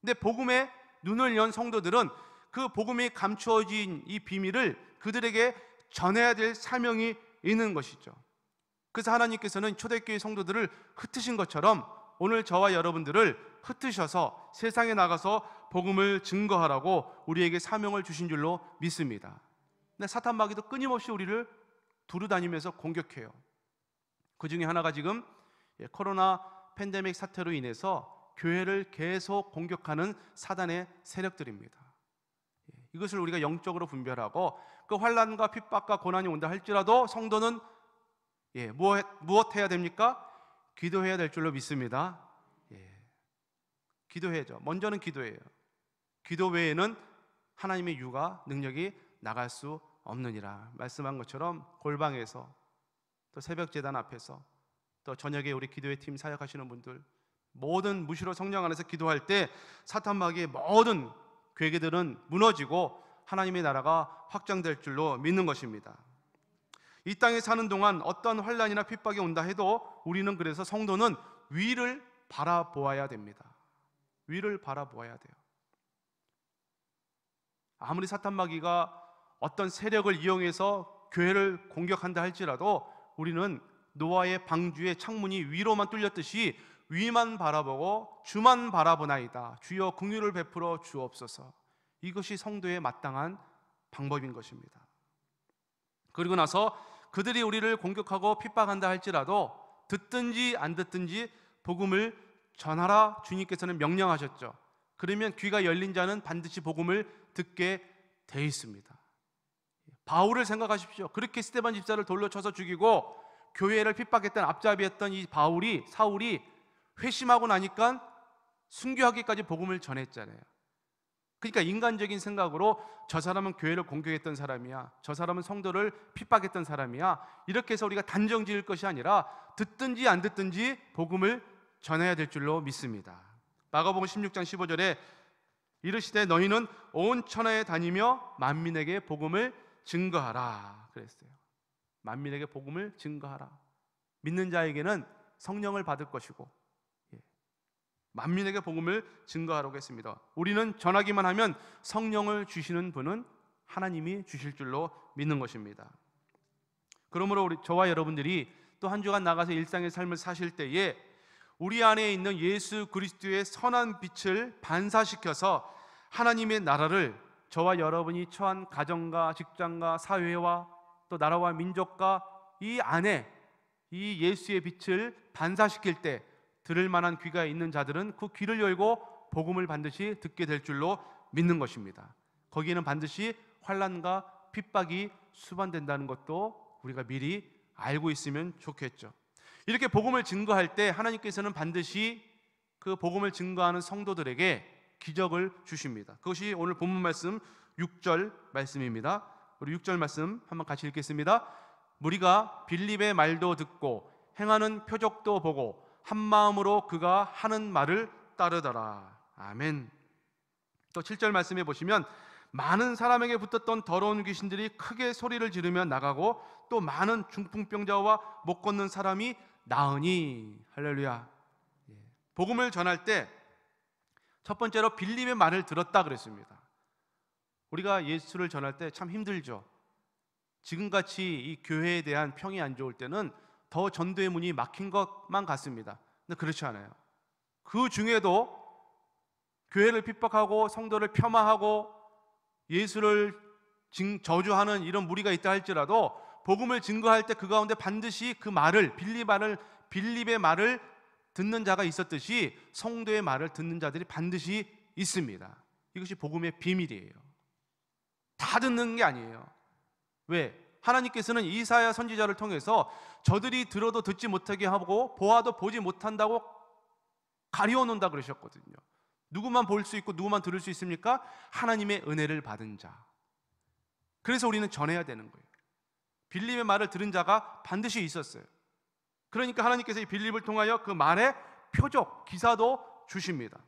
근데 복음에 눈을 연 성도들은 그 복음이 감추어진 이 비밀을 그들에게 전해야 될 사명이 있는 것이죠. 그래서 하나님께서는 초대교회 성도들을 흩으신 것처럼 오늘 저와 여러분들을 흩으셔서 세상에 나가서 복음을 증거하라고 우리에게 사명을 주신 줄로 믿습니다. 근데 사탄 마귀도 끊임없이 우리를 두루 다니면서 공격해요. 그 중에 하나가 지금 코로나 팬데믹 사태로 인해서 교회를 계속 공격하는 사단의 세력들입니다. 이것을 우리가 영적으로 분별하고 그 환난과 핍박과 고난이 온다 할지라도 성도는 무엇 해야 됩니까? 기도해야 될 줄로 믿습니다. 기도해야죠. 먼저는 기도해요. 기도 외에는 하나님의 유가 능력이 나갈 수 없느니라 말씀한 것처럼 골방에서 또 새벽 제단 앞에서 또 저녁에 우리 기도회 팀 사역하시는 분들 모든 무시로 성령 안에서 기도할 때 사탄 마귀의 모든 괴계들은 무너지고 하나님의 나라가 확장될 줄로 믿는 것입니다. 이 땅에 사는 동안 어떤 환난이나 핍박이 온다 해도 우리는 그래서 성도는 위를 바라보아야 됩니다. 위를 바라보아야 돼요. 아무리 사탄 마귀가 어떤 세력을 이용해서 교회를 공격한다 할지라도 우리는 노아의 방주의 창문이 위로만 뚫렸듯이 위만 바라보고 주만 바라보나이다. 주여 긍휼을 베풀어 주옵소서. 이것이 성도의 마땅한 방법인 것입니다. 그리고 나서 그들이 우리를 공격하고 핍박한다 할지라도 듣든지 안 듣든지 복음을 전하라 주님께서는 명령하셨죠. 그러면 귀가 열린 자는 반드시 복음을 듣게 돼 있습니다. 바울을 생각하십시오. 그렇게 스데반 집사를 돌로 쳐서 죽이고 교회를 핍박했던 앞잡이였던 이 사울이 회심하고 나니까 순교하기까지 복음을 전했잖아요. 그러니까 인간적인 생각으로 저 사람은 교회를 공격했던 사람이야, 저 사람은 성도를 핍박했던 사람이야, 이렇게 해서 우리가 단정 지을 것이 아니라 듣든지 안 듣든지 복음을 전해야 될 줄로 믿습니다. 마가복음 16장 15절에 이르시되 너희는 온 천하에 다니며 만민에게 복음을 증거하라 그랬어요. 만민에게 복음을 증거하라. 믿는 자에게는 성령을 받을 것이고 만민에게 복음을 증거하라고 했습니다. 우리는 전하기만 하면 성령을 주시는 분은 하나님이 주실 줄로 믿는 것입니다. 그러므로 저와 여러분들이 또 한 주간 나가서 일상의 삶을 사실 때에 우리 안에 있는 예수 그리스도의 선한 빛을 반사시켜서 하나님의 나라를 저와 여러분이 처한 가정과 직장과 사회와 또 나라와 민족과 이 안에 이 예수의 빛을 반사시킬 때 들을 만한 귀가 있는 자들은 그 귀를 열고 복음을 반드시 듣게 될 줄로 믿는 것입니다. 거기에는 반드시 환난과 핍박이 수반된다는 것도 우리가 미리 알고 있으면 좋겠죠. 이렇게 복음을 증거할 때 하나님께서는 반드시 그 복음을 증거하는 성도들에게 기적을 주십니다. 그것이 오늘 본문 말씀 6절 말씀입니다. 우리 6절 말씀 한번 같이 읽겠습니다. 무리가 빌립의 말도 듣고 행하는 표적도 보고 한 마음으로 그가 하는 말을 따르더라. 아멘. 또 7절 말씀에 보시면 많은 사람에게 붙었던 더러운 귀신들이 크게 소리를 지르며 나가고 또 많은 중풍병자와 못 걷는 사람이 나으니. 할렐루야. 복음을 전할 때 첫 번째로 빌립의 말을 들었다 그랬습니다. 우리가 예수를 전할 때 참 힘들죠. 지금같이 이 교회에 대한 평이 안 좋을 때는 더 전도의 문이 막힌 것만 같습니다. 근데 그렇지 않아요. 그 중에도 교회를 핍박하고 성도를 폄하하고 예수를 저주하는 이런 무리가 있다 할지라도 복음을 증거할 때 그 가운데 반드시 그 말을 빌립의 말을 듣는 자가 있었듯이 성도의 말을 듣는 자들이 반드시 있습니다. 이것이 복음의 비밀이에요. 다 듣는 게 아니에요. 왜? 하나님께서는 이사야 선지자를 통해서 저들이 들어도 듣지 못하게 하고 보아도 보지 못한다고 가리워 놓는다 그러셨거든요. 누구만 볼 수 있고 누구만 들을 수 있습니까? 하나님의 은혜를 받은 자. 그래서 우리는 전해야 되는 거예요. 빌립의 말을 들은 자가 반드시 있었어요. 그러니까 하나님께서 이 빌립을 통하여 그 말의 표적, 기사도 주십니다.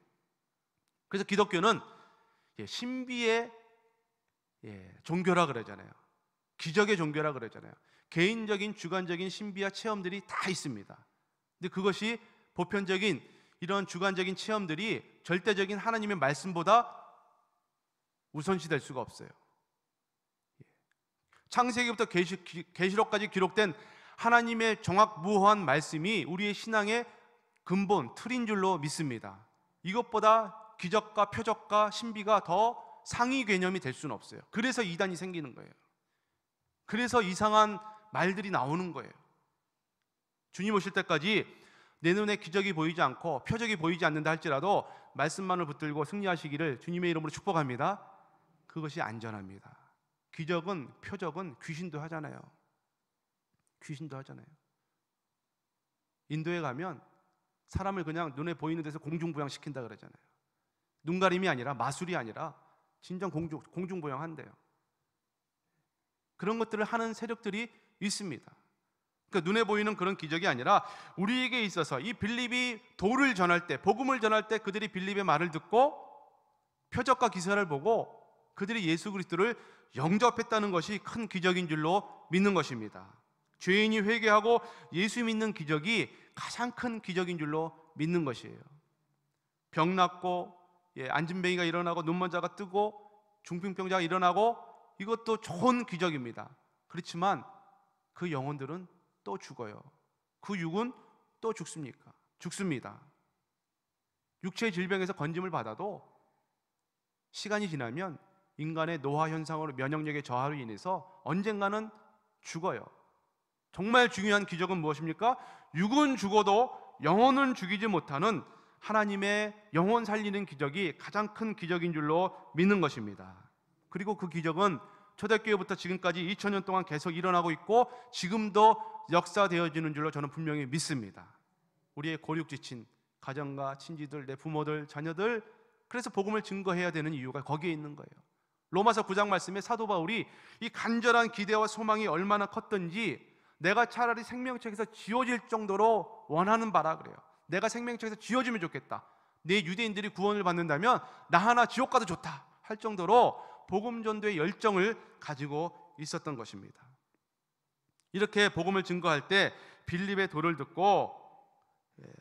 그래서 기독교는 신비의 종교라 그러잖아요. 기적의 종교라 그러잖아요. 개인적인 주관적인 신비와 체험들이 다 있습니다. 근데 그것이 보편적인 이런 주관적인 체험들이 절대적인 하나님의 말씀보다 우선시 될 수가 없어요. 창세기부터 계시록까지 기록된 하나님의 정확무호한 말씀이 우리의 신앙의 근본, 틀인 줄로 믿습니다. 이것보다 기적과 표적과 신비가 더 상위 개념이 될 수는 없어요. 그래서 이단이 생기는 거예요. 그래서 이상한 말들이 나오는 거예요. 주님 오실 때까지 내 눈에 기적이 보이지 않고 표적이 보이지 않는다 할지라도 말씀만을 붙들고 승리하시기를 주님의 이름으로 축복합니다. 그것이 안전합니다. 기적은, 표적은 귀신도 하잖아요. 귀신도 하잖아요. 인도에 가면 사람을 그냥 눈에 보이는 데서 공중부양시킨다 그러잖아요. 눈가림이 아니라, 마술이 아니라 진정 공중부양한대요. 그런 것들을 하는 세력들이 있습니다. 그러니까 눈에 보이는 그런 기적이 아니라 우리에게 있어서 이 빌립이 도를 전할 때, 복음을 전할 때 그들이 빌립의 말을 듣고 표적과 기사를 보고 그들이 예수 그리스도를 영접했다는 것이 큰 기적인 줄로 믿는 것입니다. 죄인이 회개하고 예수 믿는 기적이 가장 큰 기적인 줄로 믿는 것이에요. 병 낫고 안진뱅이가 일어나고 눈먼 자가 뜨고 중풍병자가 일어나고 이것도 좋은 기적입니다. 그렇지만 그 영혼들은 또 죽어요. 그 육은 또 죽습니다. 육체의 질병에서 건짐을 받아도 시간이 지나면 인간의 노화 현상으로 면역력의 저하로 인해서 언젠가는 죽어요. 정말 중요한 기적은 무엇입니까? 육은 죽어도 영혼은 죽이지 못하는 하나님의 영혼 살리는 기적이 가장 큰 기적인 줄로 믿는 것입니다. 그리고 그 기적은 초대교회부터 지금까지 2000년 동안 계속 일어나고 있고 지금도 역사되어지는 줄로 저는 분명히 믿습니다. 우리의 고육지친 가정과 친지들, 내 부모들, 자녀들 그래서 복음을 증거해야 되는 이유가 거기에 있는 거예요. 로마서 9장 말씀에 사도 바울이 이 간절한 기대와 소망이 얼마나 컸던지 내가 차라리 생명책에서 지워질 정도로 원하는 바라 그래요. 내가 생명책에서 지워지면 좋겠다. 내 유대인들이 구원을 받는다면 나 하나 지옥 가도 좋다 할 정도로 복음 전도의 열정을 가지고 있었던 것입니다. 이렇게 복음을 증거할 때 빌립의 도를 듣고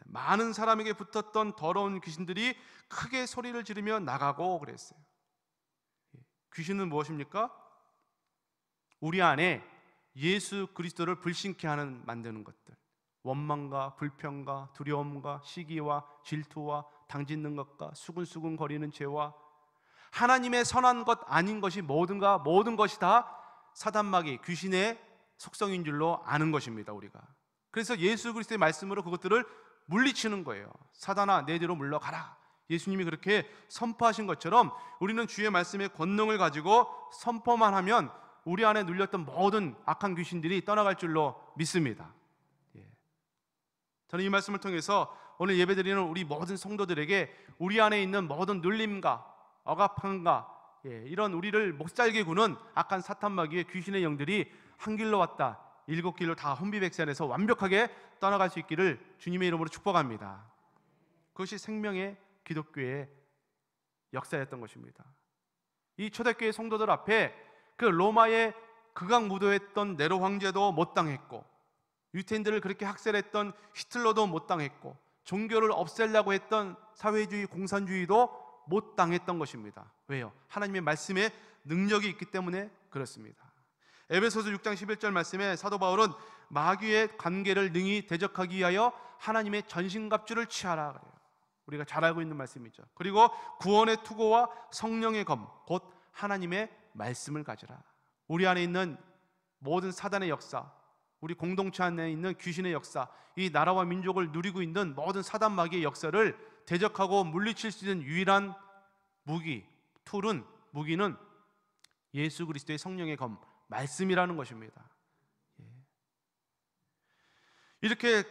많은 사람에게 붙었던 더러운 귀신들이 크게 소리를 지르며 나가고 그랬어요. 귀신은 무엇입니까? 우리 안에 예수 그리스도를 불신케 하는 만드는 것들, 원망과 불평과 두려움과 시기와 질투와 당짓는 것과 수근수근 거리는 죄와 하나님의 선한 것 아닌 것이 모든 것이 다 사단마귀 귀신의 속성인 줄로 아는 것입니다. 우리가 그래서 예수 그리스도의 말씀으로 그것들을 물리치는 거예요. 사단아 내 뒤로 물러가라. 예수님이 그렇게 선포하신 것처럼 우리는 주의 말씀의 권능을 가지고 선포만 하면 우리 안에 눌렸던 모든 악한 귀신들이 떠나갈 줄로 믿습니다. 저는 이 말씀을 통해서 오늘 예배드리는 우리 모든 성도들에게 우리 안에 있는 모든 눌림과 억압함과 이런 우리를 못살게 구는 악한 사탄마귀의 귀신의 영들이 한 길로 왔다 7길로 다 혼비백산해서 완벽하게 떠나갈 수 있기를 주님의 이름으로 축복합니다. 그것이 생명의 기독교의 역사였던 것입니다. 이 초대교회 성도들 앞에 그 로마의 극악무도했던 네로 황제도 못 당했고 유태인들을 그렇게 학살했던 히틀러도 못 당했고 종교를 없애려고 했던 사회주의 공산주의도 못 당했던 것입니다. 왜요? 하나님의 말씀에 능력이 있기 때문에 그렇습니다. 에베소서 6장 11절 말씀에 사도 바울은 마귀의 관계를 능히 대적하기 위하여 하나님의 전신갑주를 취하라 그래요. 우리가 잘 알고 있는 말씀이죠. 그리고 구원의 투고와 성령의 검, 곧 하나님의 말씀을 가지라. 우리 안에 있는 모든 사단의 역사, 우리 공동체 안에 있는 귀신의 역사, 이 나라와 민족을 누리고 있는 모든 사단 마귀의 역사를 대적하고 물리칠 수 있는 유일한 무기는 예수 그리스도의 성령의 검, 말씀이라는 것입니다. 이렇게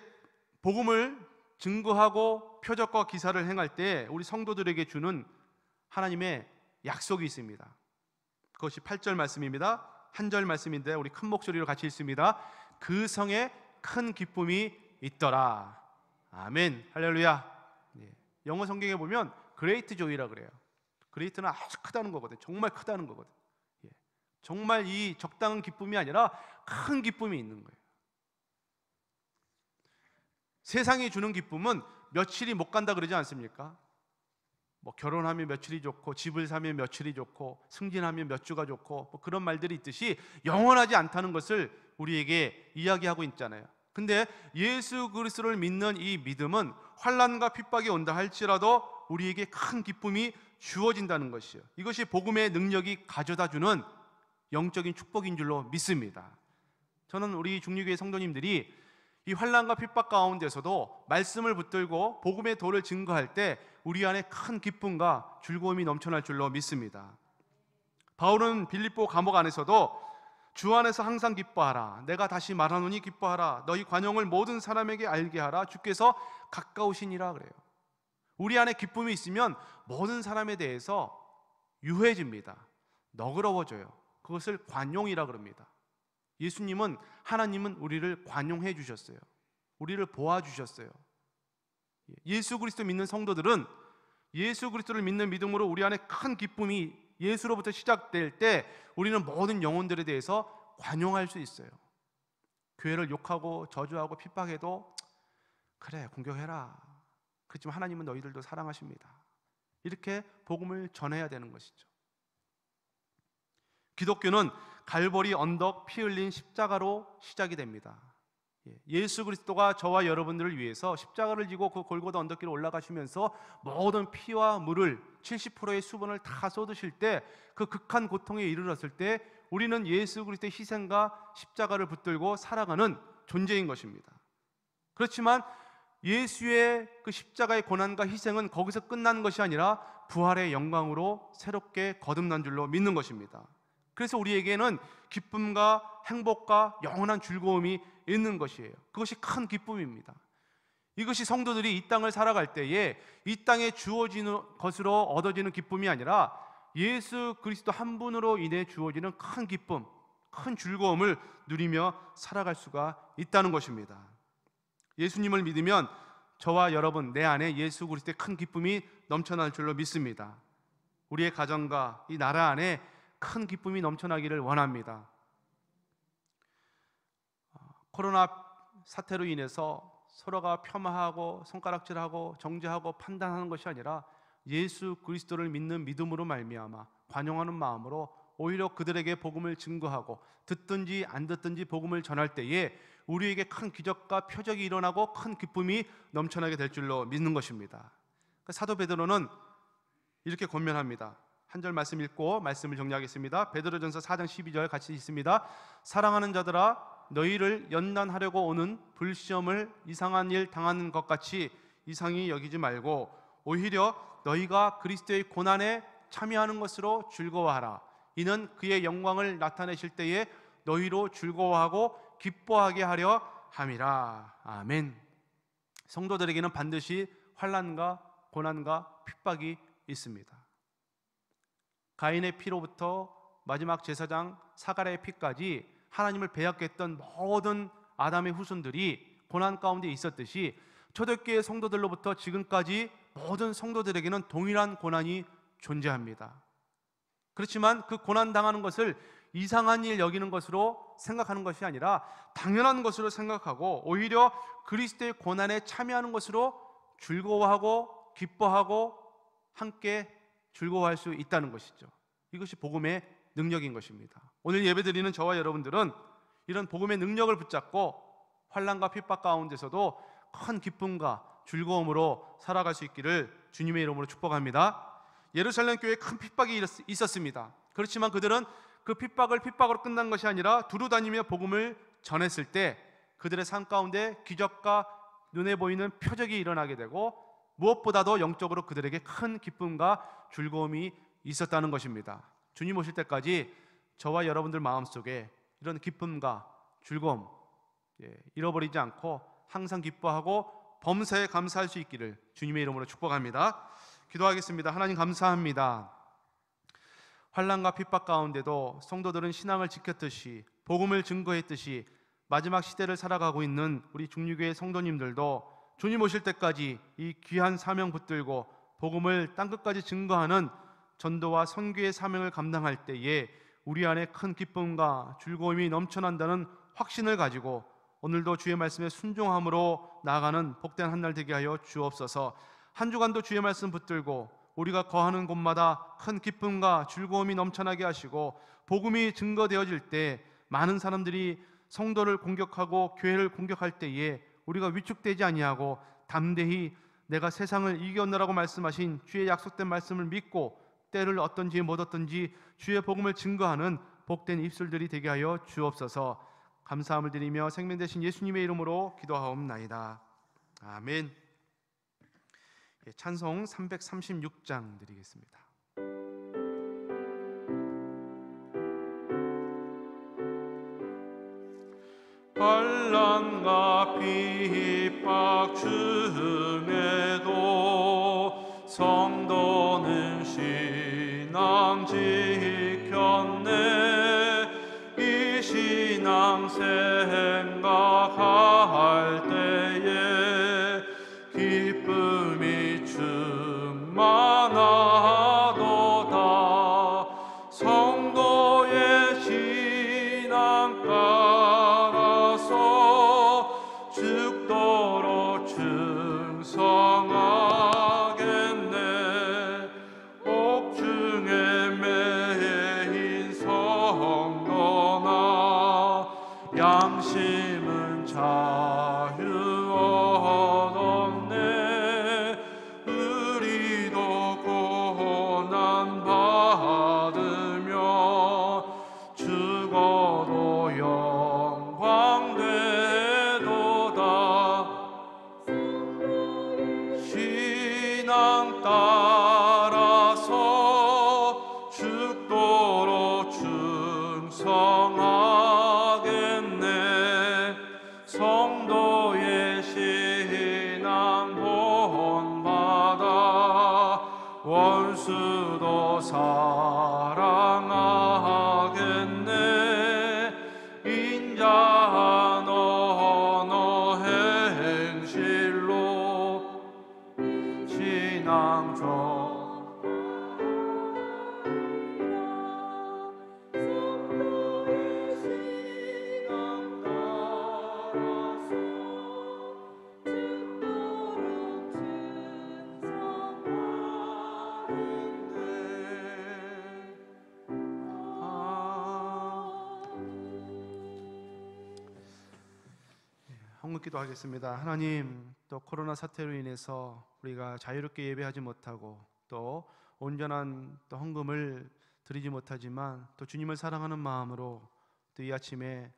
복음을 증거하고 표적과 기사를 행할 때 우리 성도들에게 주는 하나님의 약속이 있습니다. 그것이 8절 말씀입니다. 한 절 말씀인데 우리 큰 목소리로 같이 읽습니다. 그 성에 큰 기쁨이 있더라. 아멘. 할렐루야. 영어 성경에 보면 great joy라 그래요. great는 아주 크다는 거거든요. 정말 크다는 거거든요. 정말 이 적당한 기쁨이 아니라 큰 기쁨이 있는 거예요. 세상이 주는 기쁨은 며칠이 못 간다 그러지 않습니까? 뭐 결혼하면 며칠이 좋고 집을 사면 며칠이 좋고 승진하면 몇 주가 좋고 뭐 그런 말들이 있듯이 영원하지 않다는 것을 우리에게 이야기하고 있잖아요. 근데 예수 그리스도를 믿는 이 믿음은 환난과 핍박이 온다 할지라도 우리에게 큰 기쁨이 주어진다는 것이요. 이것이 복음의 능력이 가져다주는 영적인 축복인 줄로 믿습니다. 저는 우리 중리교회 성도님들이 이 환난과 핍박 가운데서도 말씀을 붙들고 복음의 도를 증거할 때 우리 안에 큰 기쁨과 즐거움이 넘쳐날 줄로 믿습니다. 바울은 빌립보 감옥 안에서도 주 안에서 항상 기뻐하라. 내가 다시 말하노니 기뻐하라. 너희 관용을 모든 사람에게 알게 하라. 주께서 가까우시니라 그래요. 우리 안에 기쁨이 있으면 모든 사람에 대해서 유해집니다. 너그러워져요. 그것을 관용이라 그럽니다. 예수님은, 하나님은 우리를 관용해 주셨어요. 우리를 보아주셨어요. 예수 그리스도 믿는 성도들은 예수 그리스도를 믿는 믿음으로 우리 안에 큰 기쁨이 예수로부터 시작될 때 우리는 모든 영혼들에 대해서 관용할 수 있어요. 교회를 욕하고 저주하고 핍박해도 그래 공격해라. 그렇지만 하나님은 너희들도 사랑하십니다. 이렇게 복음을 전해야 되는 것이죠. 기독교는 갈보리 언덕 피 흘린 십자가로 시작이 됩니다. 예수 그리스도가 저와 여러분들을 위해서 십자가를 지고 그 골고다 언덕길을 올라가시면서 모든 피와 물을 70%의 수분을 다 쏟으실 때 그 극한 고통에 이르렀을 때 우리는 예수 그리스도의 희생과 십자가를 붙들고 살아가는 존재인 것입니다. 그렇지만 예수의 그 십자가의 고난과 희생은 거기서 끝난 것이 아니라 부활의 영광으로 새롭게 거듭난 줄로 믿는 것입니다. 그래서 우리에게는 기쁨과 행복과 영원한 즐거움이 있는 것이에요. 그것이 큰 기쁨입니다. 이것이 성도들이 이 땅을 살아갈 때에 이 땅에 주어지는 것으로 얻어지는 기쁨이 아니라 예수 그리스도 한 분으로 인해 주어지는 큰 기쁨, 큰 즐거움을 누리며 살아갈 수가 있다는 것입니다. 예수님을 믿으면 저와 여러분, 내 안에 예수 그리스도의 큰 기쁨이 넘쳐날 줄로 믿습니다. 우리의 가정과 이 나라 안에 큰 기쁨이 넘쳐나기를 원합니다. 코로나 사태로 인해서 서로가 폄하하고 손가락질하고 정죄하고 판단하는 것이 아니라 예수 그리스도를 믿는 믿음으로 말미암아 관용하는 마음으로 오히려 그들에게 복음을 증거하고 듣든지 안 듣든지 복음을 전할 때에 우리에게 큰 기적과 표적이 일어나고 큰 기쁨이 넘쳐나게 될 줄로 믿는 것입니다. 사도 베드로는 이렇게 권면합니다. 한 절 말씀 읽고 말씀을 정리하겠습니다. 베드로전서 4장 12절 같이 읽습니다. 사랑하는 자들아, 너희를 연단하려고 오는 불시험을 이상한 일 당하는 것 같이 이상히 여기지 말고 오히려 너희가 그리스도의 고난에 참여하는 것으로 즐거워하라. 이는 그의 영광을 나타내실 때에 너희로 즐거워하고 기뻐하게 하려 함이라. 아멘. 성도들에게는 반드시 환난과 고난과 핍박이 있습니다. 가인의 피로부터 마지막 제사장 사가랴의 피까지 하나님을 배약했던 모든 아담의 후손들이 고난 가운데 있었듯이 초대교회 성도들로부터 지금까지 모든 성도들에게는 동일한 고난이 존재합니다. 그렇지만 그 고난 당하는 것을 이상한 일 여기는 것으로 생각하는 것이 아니라 당연한 것으로 생각하고 오히려 그리스도의 고난에 참여하는 것으로 즐거워하고 기뻐하고 함께 즐거워할 수 있다는 것이죠. 이것이 복음의 능력인 것입니다. 오늘 예배드리는 저와 여러분들은 이런 복음의 능력을 붙잡고 환난과 핍박 가운데서도 큰 기쁨과 즐거움으로 살아갈 수 있기를 주님의 이름으로 축복합니다. 예루살렘 교회에 큰 핍박이 있었습니다. 그렇지만 그들은 그 핍박으로 끝난 것이 아니라 두루다니며 복음을 전했을 때 그들의 삶 가운데 기적과 눈에 보이는 표적이 일어나게 되고 무엇보다도 영적으로 그들에게 큰 기쁨과 즐거움이 있었다는 것입니다. 주님 오실 때까지 저와 여러분들 마음속에 이런 기쁨과 즐거움 잃어버리지 않고 항상 기뻐하고 범사에 감사할 수 있기를 주님의 이름으로 축복합니다. 기도하겠습니다. 하나님 감사합니다. 환난과 핍박 가운데도 성도들은 신앙을 지켰듯이 복음을 증거했듯이 마지막 시대를 살아가고 있는 우리 중류교회 성도님들도 주님 오실 때까지 이 귀한 사명 붙들고 복음을 땅끝까지 증거하는 전도와 선교의 사명을 감당할 때에 우리 안에 큰 기쁨과 즐거움이 넘쳐난다는 확신을 가지고 오늘도 주의 말씀에 순종함으로 나아가는 복된 한 날 되게 하여 주옵소서. 한 주간도 주의 말씀 붙들고 우리가 거하는 곳마다 큰 기쁨과 즐거움이 넘쳐나게 하시고 복음이 증거되어질 때 많은 사람들이 성도를 공격하고 교회를 공격할 때에 우리가 위축되지 아니하고 담대히 내가 세상을 이겨내라고 말씀하신 주의 약속된 말씀을 믿고 때를 얻든지 못 얻든지 주의 복음을 증거하는 복된 입술들이 되게 하여 주옵소서. 감사함을 드리며 생명 되신 예수님의 이름으로 기도하옵나이다. 아멘. 찬송 336장 드리겠습니다. 환난과 핍박 중에도 성도는 신앙 지켰네. 이 신앙 생각할 때에 기쁨이 충만하도다. 성도의 신앙 따라서 죽도록 충성하겠네. 옥중에 매인 성도나 양심은 자유 얻었네. 우리도 고난 받으며 죽어도 영광 되도다. 신앙 따라서 죽도록 충성하겠네. 성도의 신앙 헌금기도 하겠습니다. 하나님, 또 코로나 사태로 인해서 우리가 자유롭게 예배하지 못하고 또 온전한 또 헌금을 드리지 못하지만 또 주님을 사랑하는 마음으로 또 이 아침에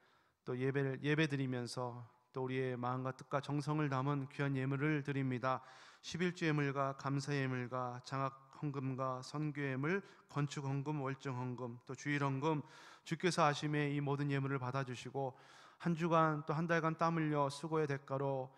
또 예배 드리면서 또 우리의 마음과 뜻과 정성을 담은 귀한 예물을 드립니다. 11주 예물과 감사 예물과 장학 헌금과 선교 예물, 건축 헌금, 월정 헌금, 또 주일 헌금, 주께서 아심에 이 모든 예물을 받아주시고 한 주간 또 한 달간 땀 흘려 수고의 대가로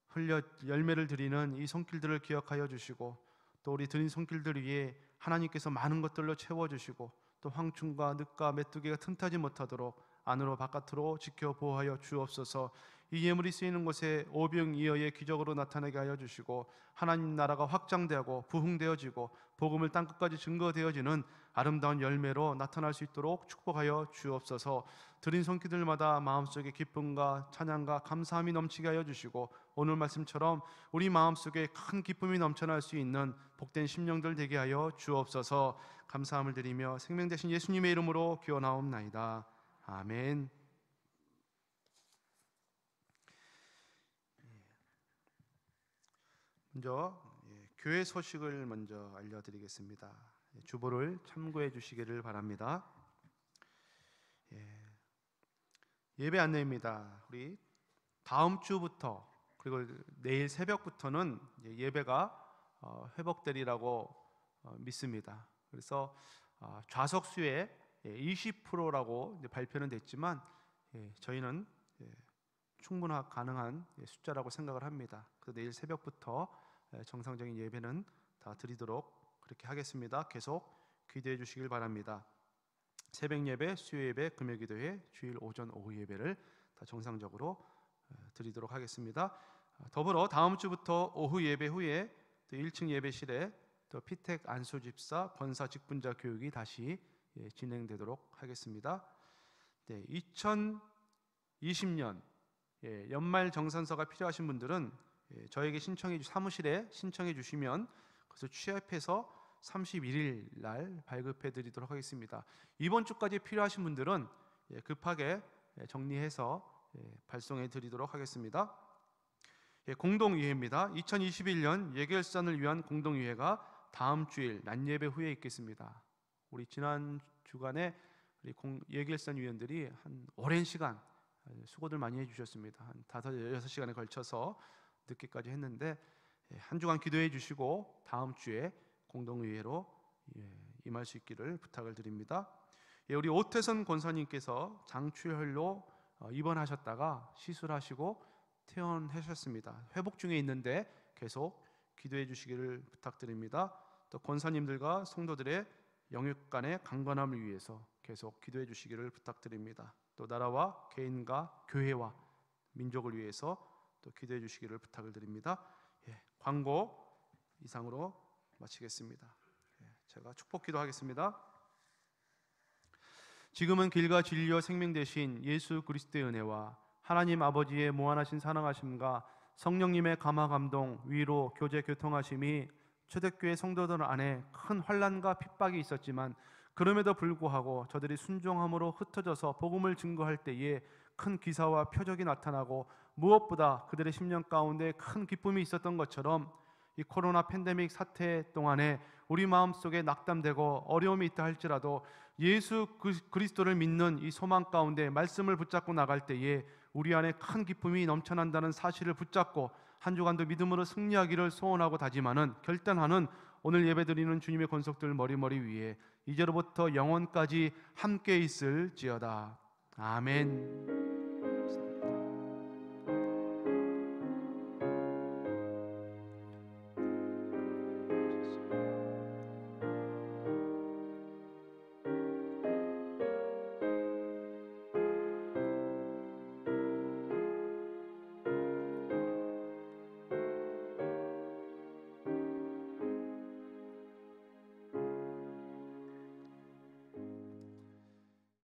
흘려 열매를 드리는 이 손길들을 기억하여 주시고 또 우리 드린 손길들 위에 하나님께서 많은 것들로 채워주시고 또 황충과 늑과 메뚜기가 틈타지 못하도록 안으로 바깥으로 지켜 보호하여 주옵소서. 이 예물이 쓰이는 곳에 오병이어의 기적으로 나타나게 하여 주시고 하나님 나라가 확장되고 부흥되어지고 복음을 땅끝까지 증거되어지는 아름다운 열매로 나타날 수 있도록 축복하여 주옵소서. 드린 손길들마다 마음속에 기쁨과 찬양과 감사함이 넘치게 하여 주시고 오늘 말씀처럼 우리 마음속에 큰 기쁨이 넘쳐날 수 있는 복된 심령들 되게 하여 주옵소서. 감사함을 드리며 생명 되신 예수님의 이름으로 기원하옵나이다. 아멘. 먼저 교회 소식을 먼저 알려드리겠습니다. 주보를 참고해 주시기를 바랍니다. 예배 안내입니다. 우리 다음 주부터 그리고 내일 새벽부터는 예배가 회복되리라고 믿습니다. 그래서 좌석수의 20%라고 발표는 됐지만 저희는 충분히 가능한 숫자라고 생각을 합니다. 그래서 내일 새벽부터 정상적인 예배는 다 드리도록 그렇게 하겠습니다. 계속 기도해 주시길 바랍니다. 새벽 예배, 수요 예배, 금요 기도회, 주일 오전 오후 예배를 다 정상적으로 드리도록 하겠습니다. 더불어 다음 주부터 오후 예배 후에 또 1층 예배실에 또 피택 안수 집사 권사 직분자 교육이 다시 진행되도록 하겠습니다. 2020년 연말 정산서가 필요하신 분들은 저에게 사무실에 신청해 주시면 그래서 취합해서 31일 날 발급해 드리도록 하겠습니다. 이번 주까지 필요하신 분들은 급하게 정리해서 발송해 드리도록 하겠습니다. 공동유회입니다. 2021년 예결산을 위한 공동유회가 다음 주일 낮예배 후에 있겠습니다. 우리 지난 주간에 우리 예결산 위원들이 한 오랜 시간 수고들 많이 해주셨습니다. 한 5-6시간에 걸쳐서 늦게까지 했는데 한 주간 기도해 주시고 다음 주에 공동의회로 임할 수 있기를 부탁을 드립니다. 우리 오태선 권사님께서 장출혈로 입원하셨다가 시술하시고 퇴원하셨습니다. 회복 중에 있는데 계속 기도해 주시기를 부탁드립니다. 또 권사님들과 성도들의 영육 간의 강건함을 위해서 계속 기도해 주시기를 부탁드립니다. 또 나라와 개인과 교회와 민족을 위해서 또 기도해 주시기를 부탁을 드립니다. 광고 이상으로 마치겠습니다. 제가 축복 기도하겠습니다. 지금은 길과 진리와 생명 되신 예수 그리스도의 은혜와 하나님 아버지의 무한하신 사랑하심과 성령님의 감화 감동, 위로, 교제, 교통하심이 초대교회 성도들 안에 큰 환난과 핍박이 있었지만 그럼에도 불구하고 저들이 순종함으로 흩어져서 복음을 증거할 때에 큰 기사와 표적이 나타나고 무엇보다 그들의 심령 가운데 큰 기쁨이 있었던 것처럼 이 코로나 팬데믹 사태 동안에 우리 마음속에 낙담되고 어려움이 있다 할지라도 예수 그리스도를 믿는 이 소망 가운데 말씀을 붙잡고 나갈 때에 우리 안에 큰 기쁨이 넘쳐난다는 사실을 붙잡고 한 주간도 믿음으로 승리하기를 소원하고 다짐하는 결단하는 오늘 예배드리는 주님의 권속들 머리머리 위에 이제로부터 영원까지 함께 있을지어다. 아멘.